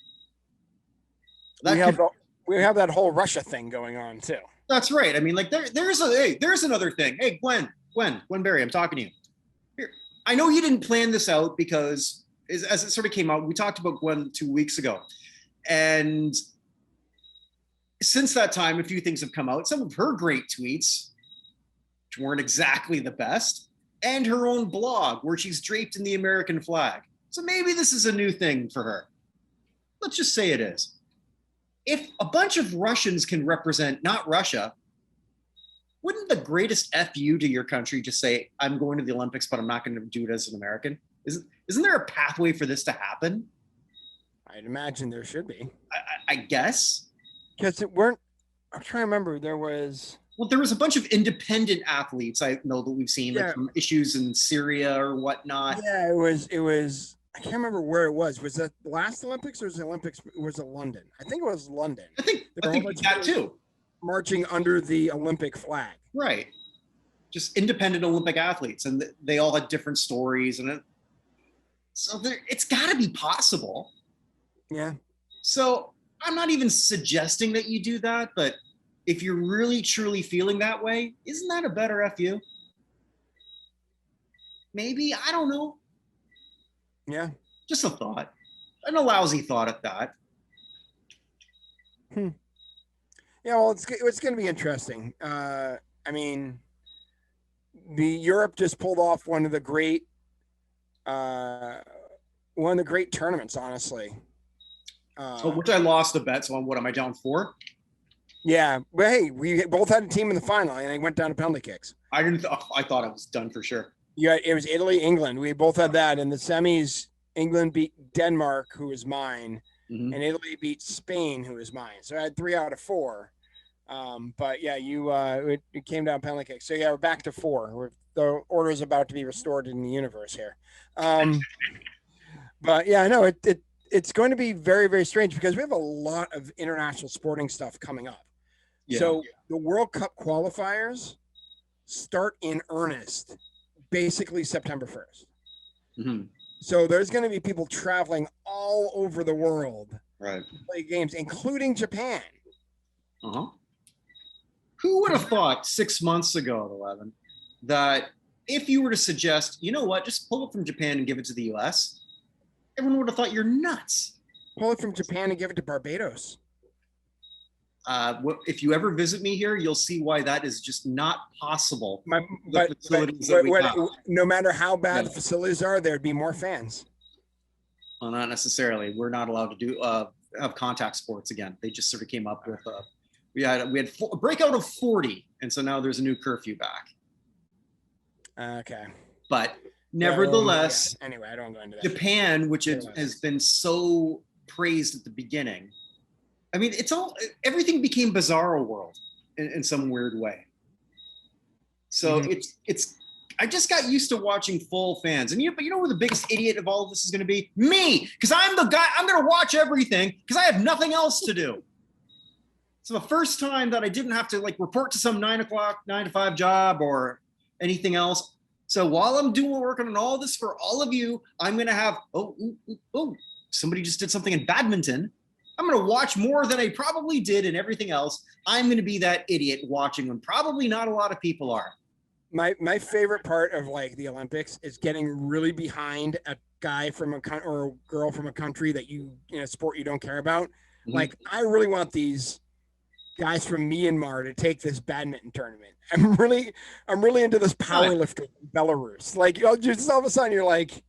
We have that whole Russia thing going on too. That's right. I mean, like there's another thing. Hey, Gwen Berry, I'm talking to you. Here, I know you didn't plan this out because as it sort of came out, we talked about Gwen 2 weeks ago. And since that time, a few things have come out. Some of her great tweets, which weren't exactly the best, and her own blog where she's draped in the American flag. So maybe this is a new thing for her. Let's just say it is. If a bunch of Russians can represent not Russia, wouldn't the greatest FU to your country just say, I'm going to the Olympics, but I'm not going to do it as an American? Isn't there a pathway for this to happen? I'd imagine there should be. I guess. Because I'm trying to remember, there was a bunch of independent athletes I know that we've seen, like from issues in Syria or whatnot. Yeah, it was, I can't remember where it was. Was that the last Olympics or was it London? I think it was London. I think that too. Marching under the Olympic flag. Right. Just independent Olympic athletes. And they all had different stories. And it's got to be possible. Yeah. So I'm not even suggesting that you do that, but if you're really truly feeling that way, isn't that a better FU? Maybe, I don't know. Yeah. Just a thought. And a lousy thought at that. Yeah, well, it's going to be interesting. I mean, Europe just pulled off one of the great tournaments, honestly. Which I lost a bet. So what am I down 4? Yeah, but hey, we both had a team in the final, and they went down to penalty kicks. I thought it was done for sure. Yeah, it was Italy, England. We both had that in the semis. England beat Denmark, who was mine, and Italy beat Spain, who was mine. So I had 3 out of 4. But yeah, it came down penalty kicks. So yeah, we're back to 4. The order is about to be restored in the universe here. But yeah, no, it's going to be very, very strange because we have a lot of international sporting stuff coming up. Yeah. So the World Cup qualifiers start in earnest, basically September 1st. Mm-hmm. So there's going to be people traveling all over the world to play games, including Japan. Uh-huh. Who would have thought 6 months ago, 11, that if you were to suggest, you know what, just pull it from Japan and give it to the U.S., everyone would have thought you're nuts. Pull it from Japan and give it to Barbados. If you ever visit me here, you'll see why that is just not possible. But no matter how bad the facilities are, there'd be more fans. Well, not necessarily. We're not allowed to do have contact sports again. They just sort of came up with we had a breakout of 40, and so now there's a new curfew back. Okay. But nevertheless, anyway, I don't go into that. Japan, which has been so praised at the beginning. I mean, everything became Bizarro World in some weird way. So it's I just got used to watching full fans. And but you know who the biggest idiot of all of this is going to be? Me, because I'm the guy. I'm going to watch everything because I have nothing else to do. So the first time that I didn't have to like report to some 9 to 5 job or anything else. So while I'm working on all this for all of you, I'm going to have, somebody just did something in badminton. I'm going to watch more than I probably did in everything else. I'm going to be that idiot watching when probably not a lot of people are. My favorite part of like the Olympics is getting really behind a guy from or a girl from a country that you in a sport you don't care about. Mm-hmm. Like I really want these guys from Myanmar to take this badminton tournament. I'm really into this powerlifting in Belarus. Like just all of a sudden you're like,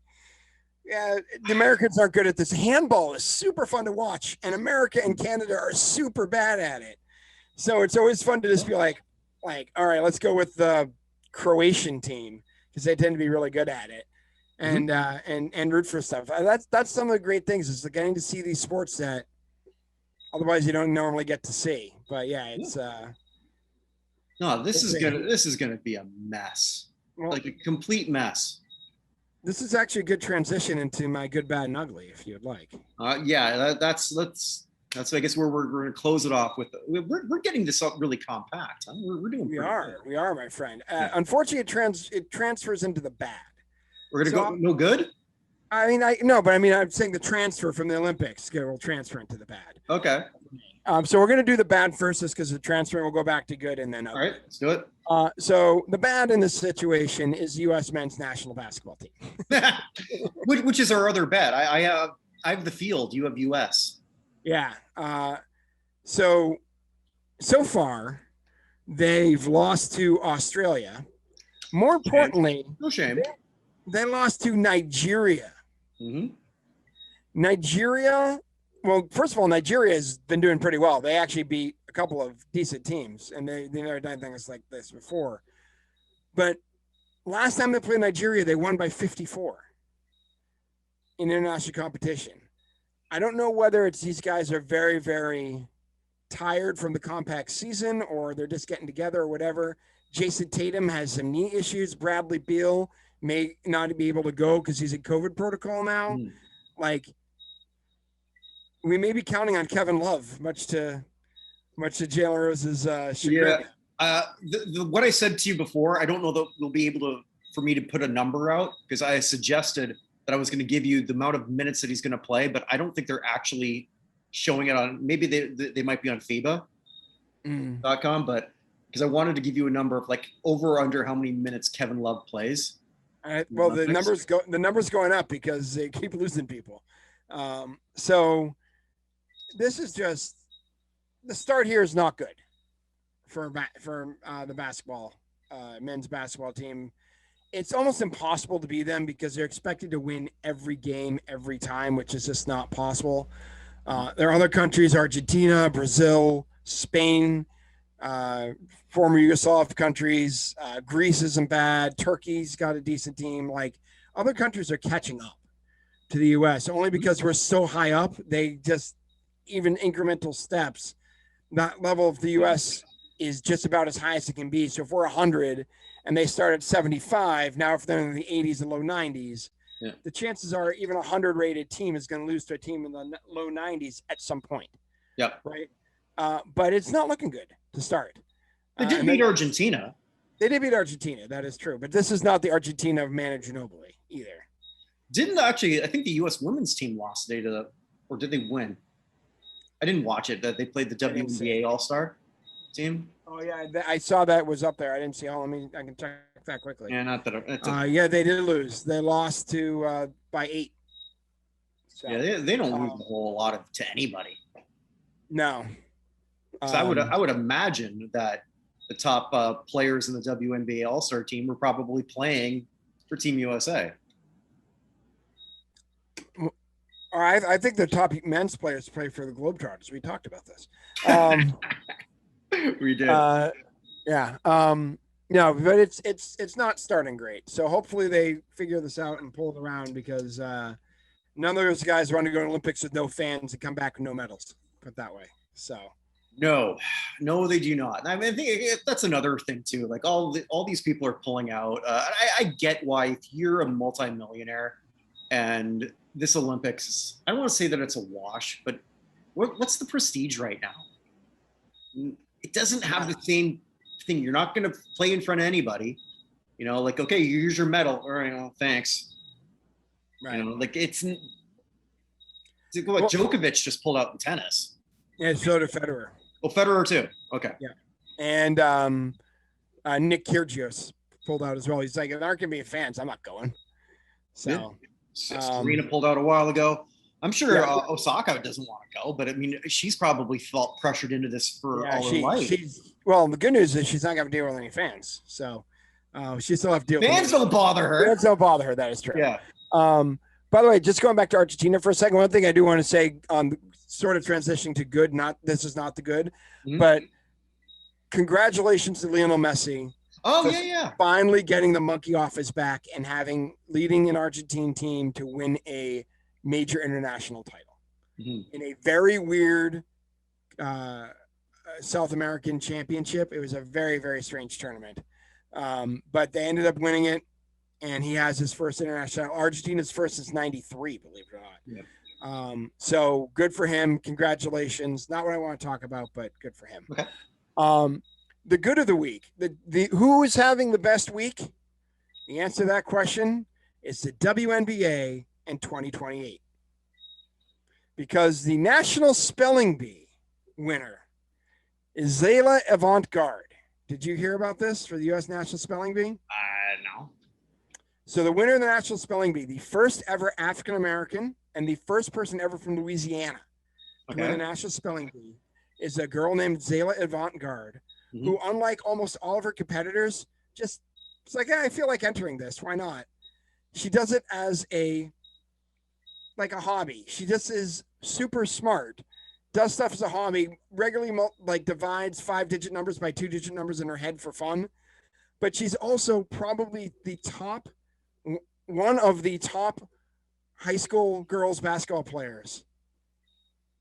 yeah, the Americans aren't good at this. Handball is super fun to watch, and America and Canada are super bad at it. So it's always fun to just be like, all right, let's go with the Croatian team because they tend to be really good at it, and and root for stuff. That's some of the great things is getting to see these sports that otherwise you don't normally get to see. But yeah, it's no, this is gonna be a mess, like a complete mess. This is actually a good transition into my good, bad, and ugly, if you'd like. Yeah, that's I guess where we're going to close it off with. We're getting this up really compact. Huh? We're doing. We are, my friend. Unfortunately, it transfers into the bad. We're going to go no good. I mean, I'm saying the transfer from the Olympics will transfer into the bad. Okay. So we're going to do the bad first, because the transfer will go back to good, and then. All right, let's do it. So the bad in this situation is the U.S. men's national basketball team, which is our other bad. I have the field. You have U.S. Yeah. So far, they've lost to Australia. More importantly, no shame. They lost to Nigeria. Mm-hmm. Nigeria. Well, first of all, Nigeria has been doing pretty well. They actually beat a couple of decent teams, and they never done things like this before. But last time they played Nigeria, they won by 54 in international competition. I don't know whether it's these guys are very, very tired from the compact season, or they're just getting together or whatever. Jason Tatum has some knee issues. Bradley Beal may not be able to go because he's in COVID protocol now. Like, we may be counting on Kevin Love, much to Jalen Rose's chagrin. Yeah. What I said to you before, I don't know that we'll be able for me to put a number out, because I suggested that I was going to give you the amount of minutes that he's going to play, but I don't think they're actually showing it on. Maybe they might be on FIBA.com, but because I wanted to give you a number of like over or under how many minutes Kevin Love plays. Well, the numbers going up because they keep losing people. So this is just the start here is not good for the basketball men's basketball team. It's almost impossible to beat them because they're expected to win every game every time, which is just not possible. There are other countries: Argentina, Brazil, Spain, former Yugoslav countries. Greece isn't bad. Turkey's got a decent team. Like, other countries are catching up to the U.S. only because we're so high up. They just, even incremental steps, that level of the U.S. is just about as high as it can be. So if we're 100 and they start at 75, now if they're in the 80s and low 90s, the chances are even a 100 rated team is going to lose to a team in the low 90s at some point. Yeah. Right. But it's not looking good to start. They did beat Argentina. They did beat Argentina. That is true. But this is not the Argentina of Manu Ginobili either. Didn't actually, I think the U.S. women's team lost today or did they win? I didn't watch it. That they played the WNBA All-Star team. Oh yeah, I saw that was up there. I didn't see how. I can check that quickly. Yeah, not that. Yeah, they did lose. They lost to by 8. So, yeah, they don't lose a whole lot to anybody. No. So I would imagine that the top players in the WNBA All-Star team were probably playing for Team USA. I think the top men's players play for the Globetrotters. We talked about this. We did. Yeah. No, but it's not starting great. So hopefully they figure this out and pull it around, because none of those guys want to go to Olympics with no fans and come back with no medals. Put it that way. So. No, they do not. I mean, I think that's another thing too. Like all these people are pulling out. I get why, if you're a multimillionaire and this Olympics, I don't want to say that it's a wash, but what's the prestige right now? it doesn't have the same thing. You're not going to play in front of anybody. You know, like, okay, you use your medal, or, you know, thanks. Right. You know, like it's what Djokovic just pulled out in tennis. Yeah, so did Federer. Oh, Federer too. Okay. Yeah. And Nick Kyrgios pulled out as well. He's like, if there aren't going to be fans, I'm not going. So Serena pulled out a while ago. I'm sure Osaka doesn't want to go, but I mean, she's probably felt pressured into this for all her life. Well, the good news is she's not going to deal with any fans. So she still have to deal with fans. Don't bother her. Fans don't bother her. That is true. Yeah. By the way, just going back to Argentina for a second, one thing I do want to say on sort of transitioning to good, this is not the good, but congratulations to Lionel Messi. Oh, yeah. Finally getting the monkey off his back and leading an Argentine team to win a major international title in a very weird South American championship. It was a very, very strange tournament. But they ended up winning it. And he has his first international. Argentina's first since '93, believe it or not. Yeah. So good for him. Congratulations. Not what I want to talk about, but good for him. Okay. The good of the week. The who is having the best week? The answer to that question is the WNBA in 2028. Because the National Spelling Bee winner is Zayla Avant-Garde. Did you hear about this for the U.S. National Spelling Bee? No. So the winner of the National Spelling Bee, the first ever African-American and the first person ever from Louisiana to win the National Spelling Bee, is a girl named Zayla Avant-Garde, who, unlike almost all of her competitors, it's like, I feel like entering this. Why not? She does it as a hobby. She just is super smart, does stuff as a hobby, regularly divides 5-digit numbers by 2-digit numbers in her head for fun. But she's also probably one of the top high school girls basketball players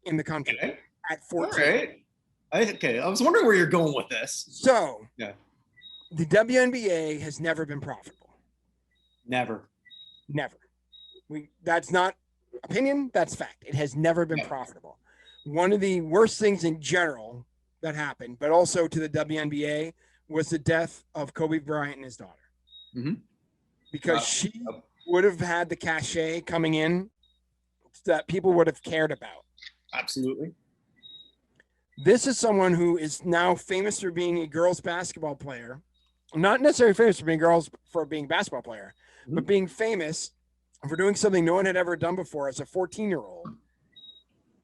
in the country at 14. All right. I was wondering where you're going with this. So, the WNBA has never been profitable. Never. That's not opinion, that's fact. It has never been profitable. One of the worst things in general that happened, but also to the WNBA, was the death of Kobe Bryant and his daughter. Because she would have had the cachet coming in that people would have cared about. Absolutely. This is someone who is now famous for being a girls basketball player. Not necessarily famous for being a basketball player, but being famous for doing something no one had ever done before as a 14-year-old.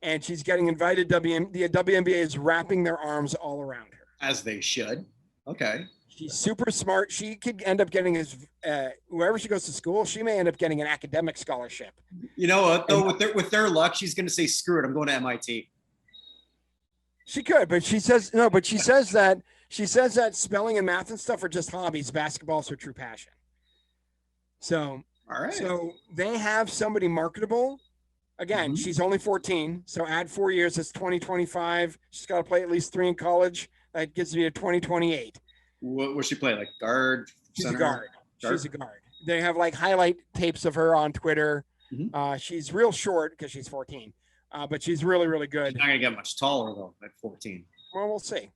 And she's getting invited. The WNBA is wrapping their arms all around her. As they should. Okay. She's super smart. She could end up getting wherever she goes to school, she may end up getting an academic scholarship. You know what, though, with their luck, she's going to say, screw it, I'm going to MIT. She could, but she says no, but she says that spelling and math and stuff are just hobbies. Basketball's her true passion. So, all right. So they have somebody marketable. Again, she's only 14, so add 4 years. That's 2025. She's got to play at least 3 in college. That gives me a 2028. What was she play? Like guard? She's a guard. She's a guard. They have highlight tapes of her on Twitter. She's real short because she's 14, but she's really, really good. She's not gonna get much taller though at 14. Well, we'll see.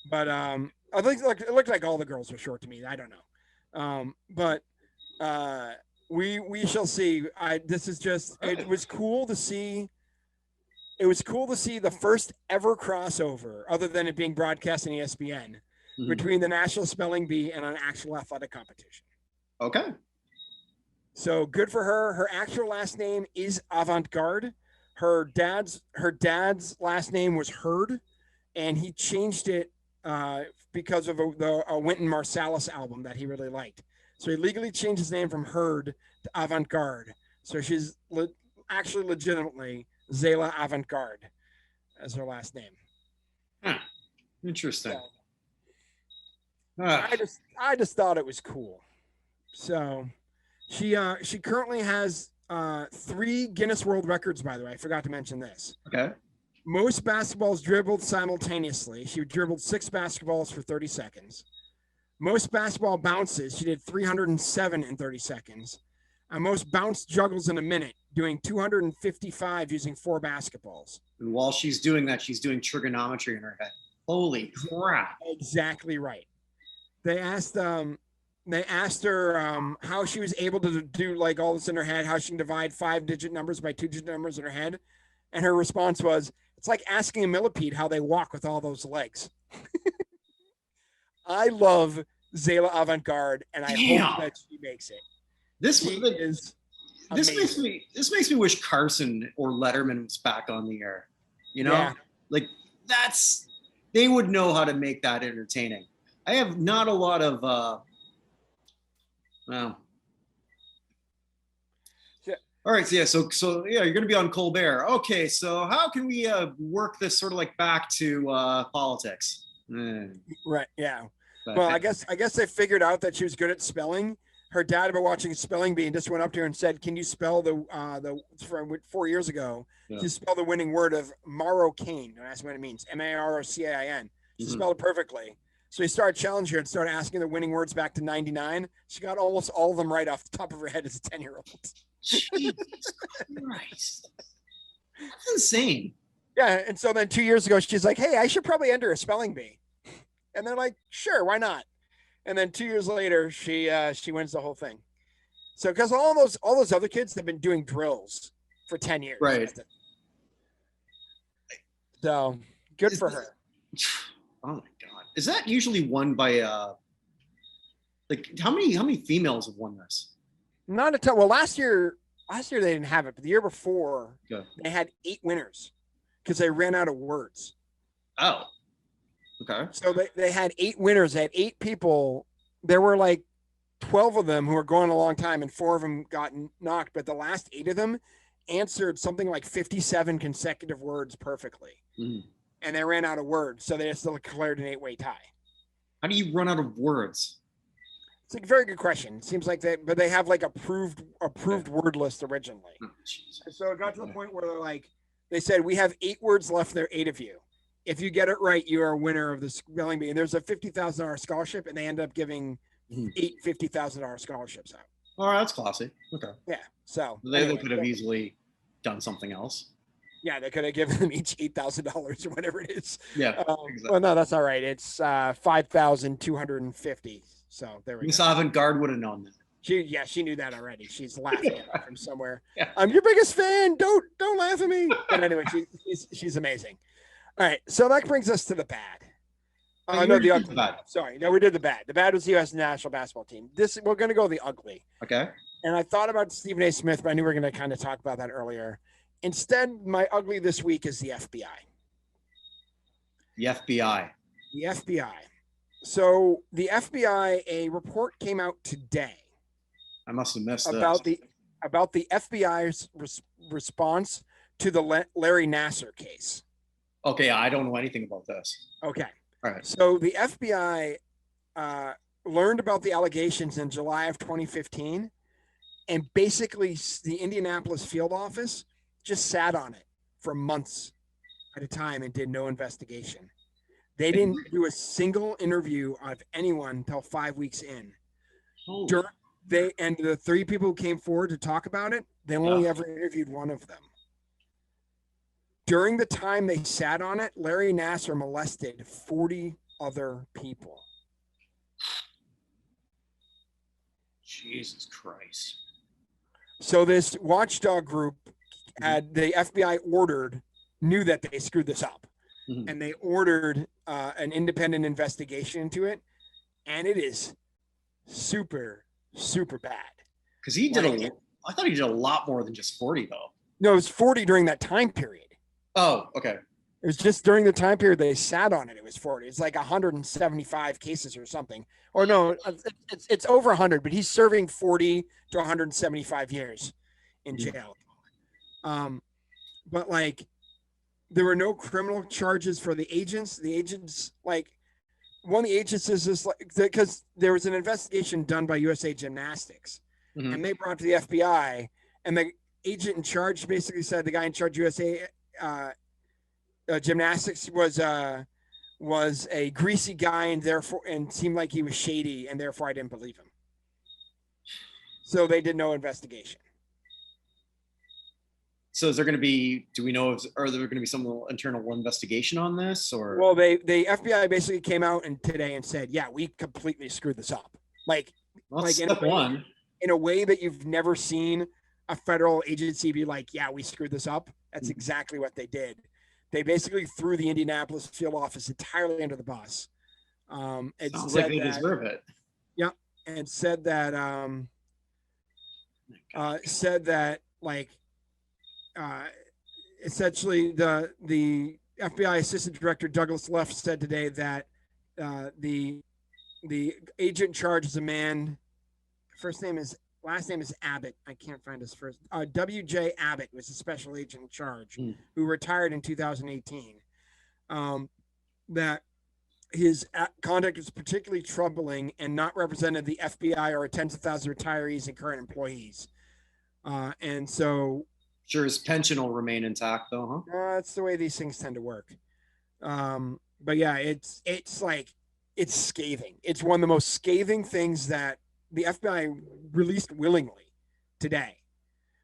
But I think it looked like all the girls were short to me. I don't know. But we shall see. It was cool to see. It was cool to see the first ever crossover, other than it being broadcast on ESPN, between the National Spelling Bee and an actual athletic competition. Okay. So good for her. Her actual last name is Avant-Garde. Her dad's last name was Hurd, and he changed it because of a Wynton Marsalis album that he really liked. So he legally changed his name from Hurd to Avant-Garde. So she's actually legitimately Zayla Avant-Garde as her last name. Huh. Interesting. So, I just thought it was cool. So she currently has 3 Guinness World Records, by the way. I forgot to mention this. Okay. Most basketballs dribbled simultaneously. She dribbled 6 basketballs for 30 seconds. Most basketball bounces, she did 307 in 30 seconds. And most bounce juggles in a minute, doing 255 using 4 basketballs. And while she's doing that, she's doing trigonometry in her head. Holy crap. Exactly right. They asked her how she was able to do like all this in her head, how she can divide 5-digit numbers by 2-digit numbers in her head. And her response was, it's like asking a millipede how they walk with all those legs. I love Zayla Avant-Garde, and I hope that she makes it. This she is amazing. This makes me wish Carson or Letterman was back on the air. You know, like they would know how to make that entertaining. I have not a lot of well. Yeah. All right, so yeah, you're going to be on Colbert. Okay, so how can we work this sort of like back to politics? Right. Yeah. Well, I guess they figured out that she was good at spelling. Her dad had been watching Spelling Bee and just went up to her and said, "Can you spell the from 4 years ago? Yeah. You spell the winning word of Marrocain?" And that's what it means. Marrocain. She spelled it perfectly. So he started challenging her and started asking the winning words back to 99. She got almost all of them right off the top of her head as a 10-year-old. Jesus Christ. That's insane. Yeah. And so then 2 years ago, she's like, "Hey, I should probably enter a spelling bee." And they're like, "Sure, why not?" And then 2 years later, she wins the whole thing. So because all those other kids have been doing drills for 10 years. Right. So good for her. Oh my God. Is that usually won by like how many females have won this? Not a ton. Well, last year they didn't have it, but the year before they had 8 winners because they ran out of words. Oh. Okay. So they had 8 winners. They had 8 people. There were like 12 of them who were going a long time, and 4 of them got knocked. But the last 8 of them answered something like 57 consecutive words perfectly. Mm-hmm. And they ran out of words, so they still declared an 8-way tie. How do you run out of words? It's a very good question. It seems like they have like approved word list originally. Oh, and so it got to the point where they said, "We have 8 words left. There are 8 of you. If you get it right, you are a winner of the spelling bee." And there's a $50,000 scholarship, and they end up giving 8 $50,000 scholarships out. Oh, that's classy. Okay. Yeah. So they could have easily done something else. Yeah, they could have given them each $8,000 or whatever it is. Yeah. Exactly. Well, no, that's all right. It's $5,250. So there we go. Miss Avant-Garde would have known that. She knew that already. She's laughing at me from somewhere. Yeah. I'm your biggest fan. Don't laugh at me. But anyway, she's amazing. All right, so that brings us to the bad. No, the ugly. Sorry, no, we did the bad. The bad was the U.S. national basketball team. We're going to go the ugly. Okay. And I thought about Stephen A. Smith, but I knew we were going to kind of talk about that earlier. Instead, my ugly this week is the FBI. The FBI. The FBI. So the FBI, a report came out today. I must have missed about the FBI's response to the Larry Nassar case. Okay, I don't know anything about this. Okay. All right. So the FBI learned about the allegations in July of 2015, and basically the Indianapolis field office just sat on it for months at a time and did no investigation. They didn't do a single interview of anyone until 5 weeks in. Oh. And the 3 people who came forward to talk about it, they only ever interviewed one of them. During the time they sat on it, Larry Nassar molested 40 other people. Jesus Christ. So this watchdog group had the FBI knew that they screwed this up. Mm-hmm. And they ordered an independent investigation into it. And it is super, super bad. Because I thought he did a lot more than just 40 though. No, it was 40 during that time period. Oh, okay. It was just during the time period they sat on it. It was 40. It's like 175 cases or something. Or no, it's over 100, but he's serving 40 to 175 years in jail. But there were no criminal charges for the agents. The agents, one of the agents is just because there was an investigation done by USA Gymnastics, and they brought it to the FBI, and the agent in charge basically said the guy in charge of USA Gymnastics was a greasy guy and seemed like he was shady, and therefore I didn't believe him. So they did no investigation. So is there going to be? Do we know? Are there going to be some internal investigation on this? Or Well, the FBI basically came out today and said, yeah, we completely screwed this up. Like step one. In a way that you've never seen a federal agency be like, yeah, we screwed this up. That's exactly what they did. They basically threw the Indianapolis field office entirely under the bus. Sounds like they deserve it. Yeah, and said that essentially the FBI Assistant Director Douglas Leff said today that the agent in charge is a man. Last name is Abbott. I can't find his first. W.J. Abbott was the special agent in charge who retired in 2018. That his conduct was particularly troubling and not represented the FBI or tens of thousands of retirees and current employees. And so, sure, his pension will remain intact, though, huh? That's the way these things tend to work. But yeah, it's scathing. It's one of the most scathing things that the FBI released willingly today.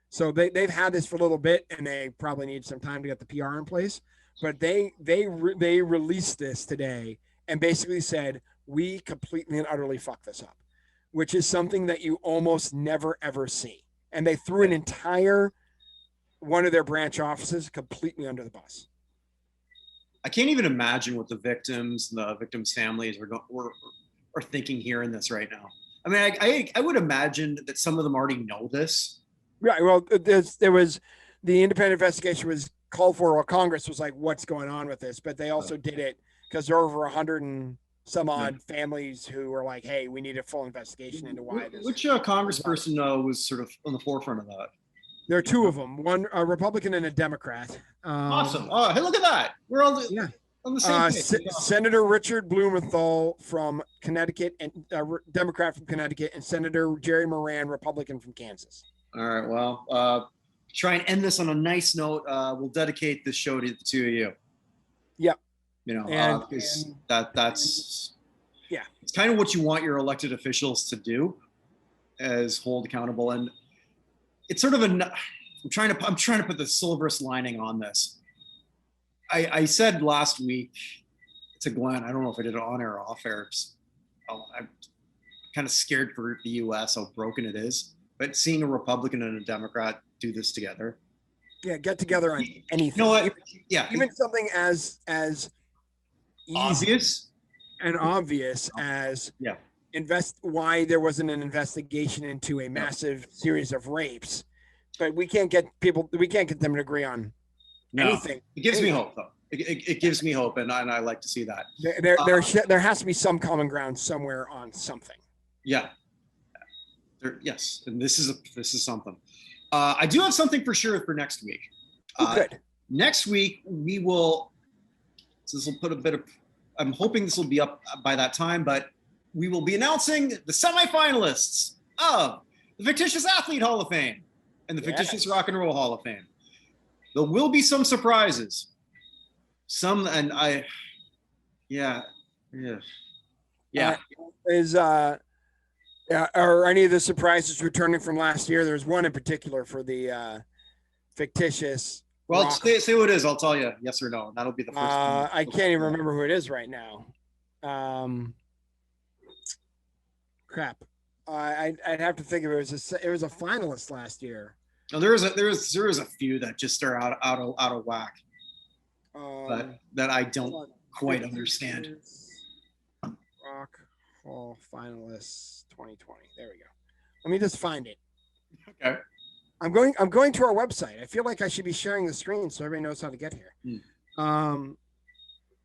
So they've had this for a little bit, and they probably need some time to get the PR in place. But they released this today and basically said, we completely and utterly fucked this up, which is something that you almost never, ever see. And they threw an entire one of their branch offices completely under the bus. I can't even imagine what the victims families are thinking here in this right now. I mean, I would imagine that some of them already know this. Right. Well, there was the independent investigation was called for, or Congress was like, what's going on with this? But they also did it because there were over 100 and some odd families who were like, hey, we need a full investigation into why this. Which congressperson was sort of on the forefront of that? There are two of them, one a Republican and a Democrat. Awesome. Oh, hey, look at that. We're on the same page. Senator Richard Blumenthal from Connecticut, and Democrat from Connecticut, and Senator Jerry Moran, Republican from Kansas. All right. Well, try and end this on a nice note. We'll dedicate this show to the two of you. Yep. You know, that's it's kind of what you want your elected officials to do, as hold accountable. And it's sort of I'm trying to put the silverest lining on this. I said last week to Glenn, I don't know if I did it on air or off air. I'm kind of scared for the U.S. how broken it is. But seeing a Republican and a Democrat do this together. Yeah, get together on anything. You know what? Even something as obvious as why there wasn't an investigation into a massive series of rapes. But we can't get them to agree on anything. It gives me hope, though. It gives me hope, and I like to see that. There has to be some common ground somewhere on something. Yeah. Yes, and this is something. I do have something for sure for next week. Good. Next week we will. So this will put a bit of. I'm hoping this will be up by that time, but we will be announcing the semifinalists of the Fictitious Athlete Hall of Fame and the Fictitious Rock and Roll Hall of Fame. There will be some surprises. Are any of the surprises returning from last year? There's one in particular for the fictitious. Well, say what it is. I'll tell you yes or no. That'll be the first one. I can't even remember who it is right now. Crap. I'd have to think of it. It was a finalist last year. No, there is a few that just are out of whack. But that I don't quite understand. Rock Hall finalists 2020. There we go. Let me just find it. Okay. I'm going to our website. I feel like I should be sharing the screen so everybody knows how to get here.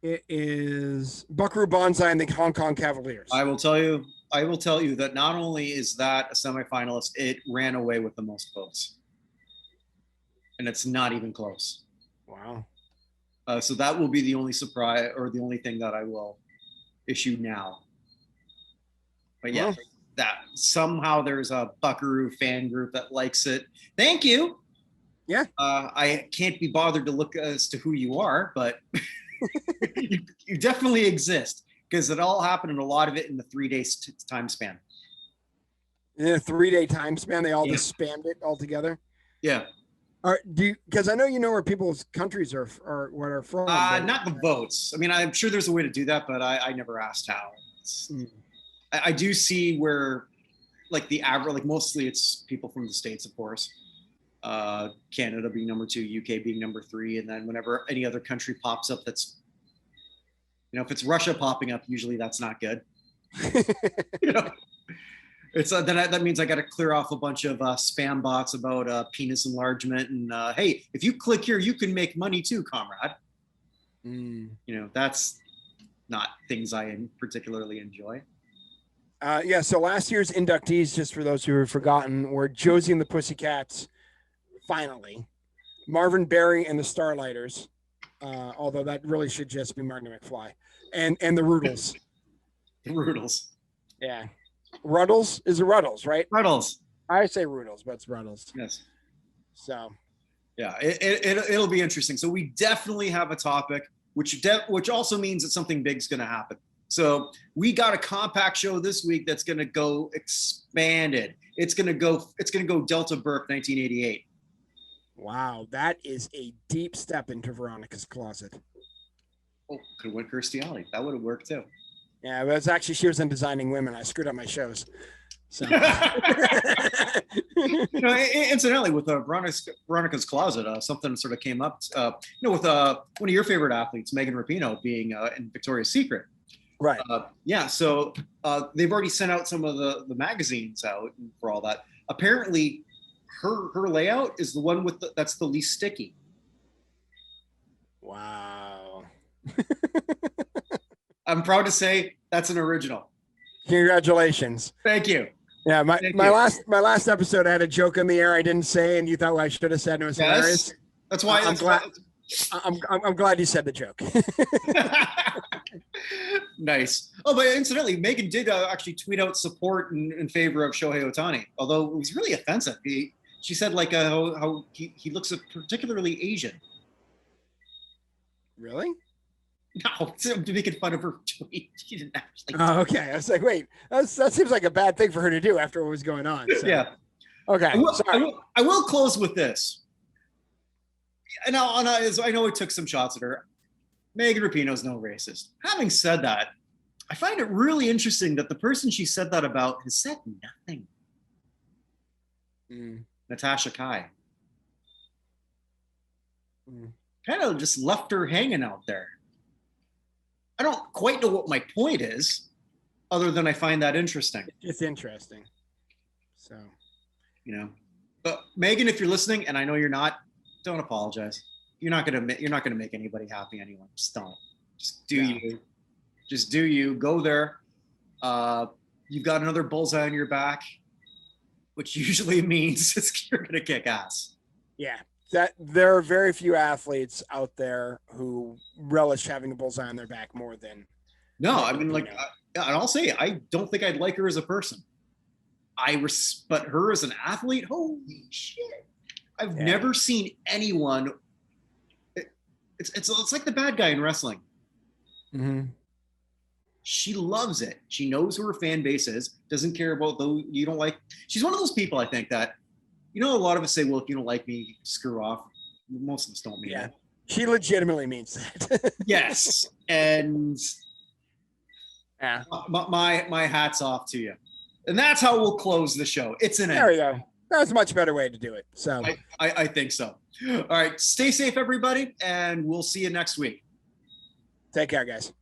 It is Buckaroo Banzai and the Hong Kong Cavaliers. I will tell you that not only is that a semifinalist, it ran away with the most votes. And it's not even close. Wow. So that will be the only surprise or the only thing that I will issue now. But yeah, that somehow there's a Buckaroo fan group that likes it. Thank you. Yeah. I can't be bothered to look as to who you are, but you definitely exist because it all happened and a lot of it in the 3 days time span. In a 3 day time span, they all just spammed it all together. Yeah. Because I know you know where people's countries are what are from. Not the votes. I mean, I'm sure there's a way to do that, but I never asked how. I do see where, like the average, like mostly it's people from the States, of course. Canada being number 2, UK being number 3, and then whenever any other country pops up, that's, if it's Russia popping up, usually that's not good. It's that means I got to clear off a bunch of spam bots about penis enlargement and hey, if you click here, you can make money too, comrade. That's not things I particularly enjoy. So last year's inductees, just for those who have forgotten, were Josie and the Pussycats, finally, Marvin Berry and the Starlighters, although that really should just be Martin McFly, and the Rudels. The Rudels. Yeah. Ruddles is a Ruddles, right? Ruddles. I say Rudels, but it's Ruddles. Yes. So. Yeah, it'll be interesting. So we definitely have a topic, which also means that something big's going to happen. So we got a compact show this week that's going to go expanded. It's going to go Delta Burke 1988. Wow, that is a deep step into Veronica's closet. Oh, could have went Kirstiali. That would have worked too. Yeah, but it's actually she was in Designing Women. I screwed up my shows. So, incidentally, with Veronica's Closet, something sort of came up. With one of your favorite athletes, Megan Rapinoe, being in Victoria's Secret. Right. So they've already sent out some of the magazines out for all that. Apparently, her layout is the one that's the least sticky. Wow. I'm proud to say that's an original. Congratulations. Thank you. Yeah, my last episode I had a joke in the air I didn't say, and you thought I should have said, and it was hilarious. That's why I'm glad you said the joke. Nice. Oh, but incidentally, Megan did actually tweet out support in favor of Shohei Ohtani, although it was really offensive. She said how he looks particularly Asian. Really? No, making fun of her tweet. She didn't actually. Oh, okay. I was like, wait, that seems like a bad thing for her to do after what was going on. So. Yeah. Okay. I will close with this. And I know it took some shots at her. Megan Rapinoe's no racist. Having said that, I find it really interesting that the person she said that about has said nothing. Natasha Kai. Kind of just left her hanging out there. I don't quite know what my point is, other than I find that interesting. It's interesting. So, but Megan, if you're listening, and I know you're not, don't apologize. You're not gonna make anybody happy anyway. Just don't. Just do you. Just do you. Go there. You've got another bullseye on your back, which usually means you're gonna kick ass. Yeah. That there are very few athletes out there who relish having a bullseye on their back more than. No, I mean, and I'll say, I don't think I'd like her as a person. But her as an athlete, holy shit! I've never seen anyone. It's like the bad guy in wrestling. Mm-hmm. She loves it. She knows who her fan base is. Doesn't care about though you don't like. She's one of those people, I think, that. A lot of us say, well, if you don't like me, screw off. Most of us don't mean it. She legitimately means that. Yes. And my hat's off to you. And that's how we'll close the show. It's an end. There we go. That's a much better way to do it. So I think so. All right. Stay safe, everybody. And we'll see you next week. Take care, guys.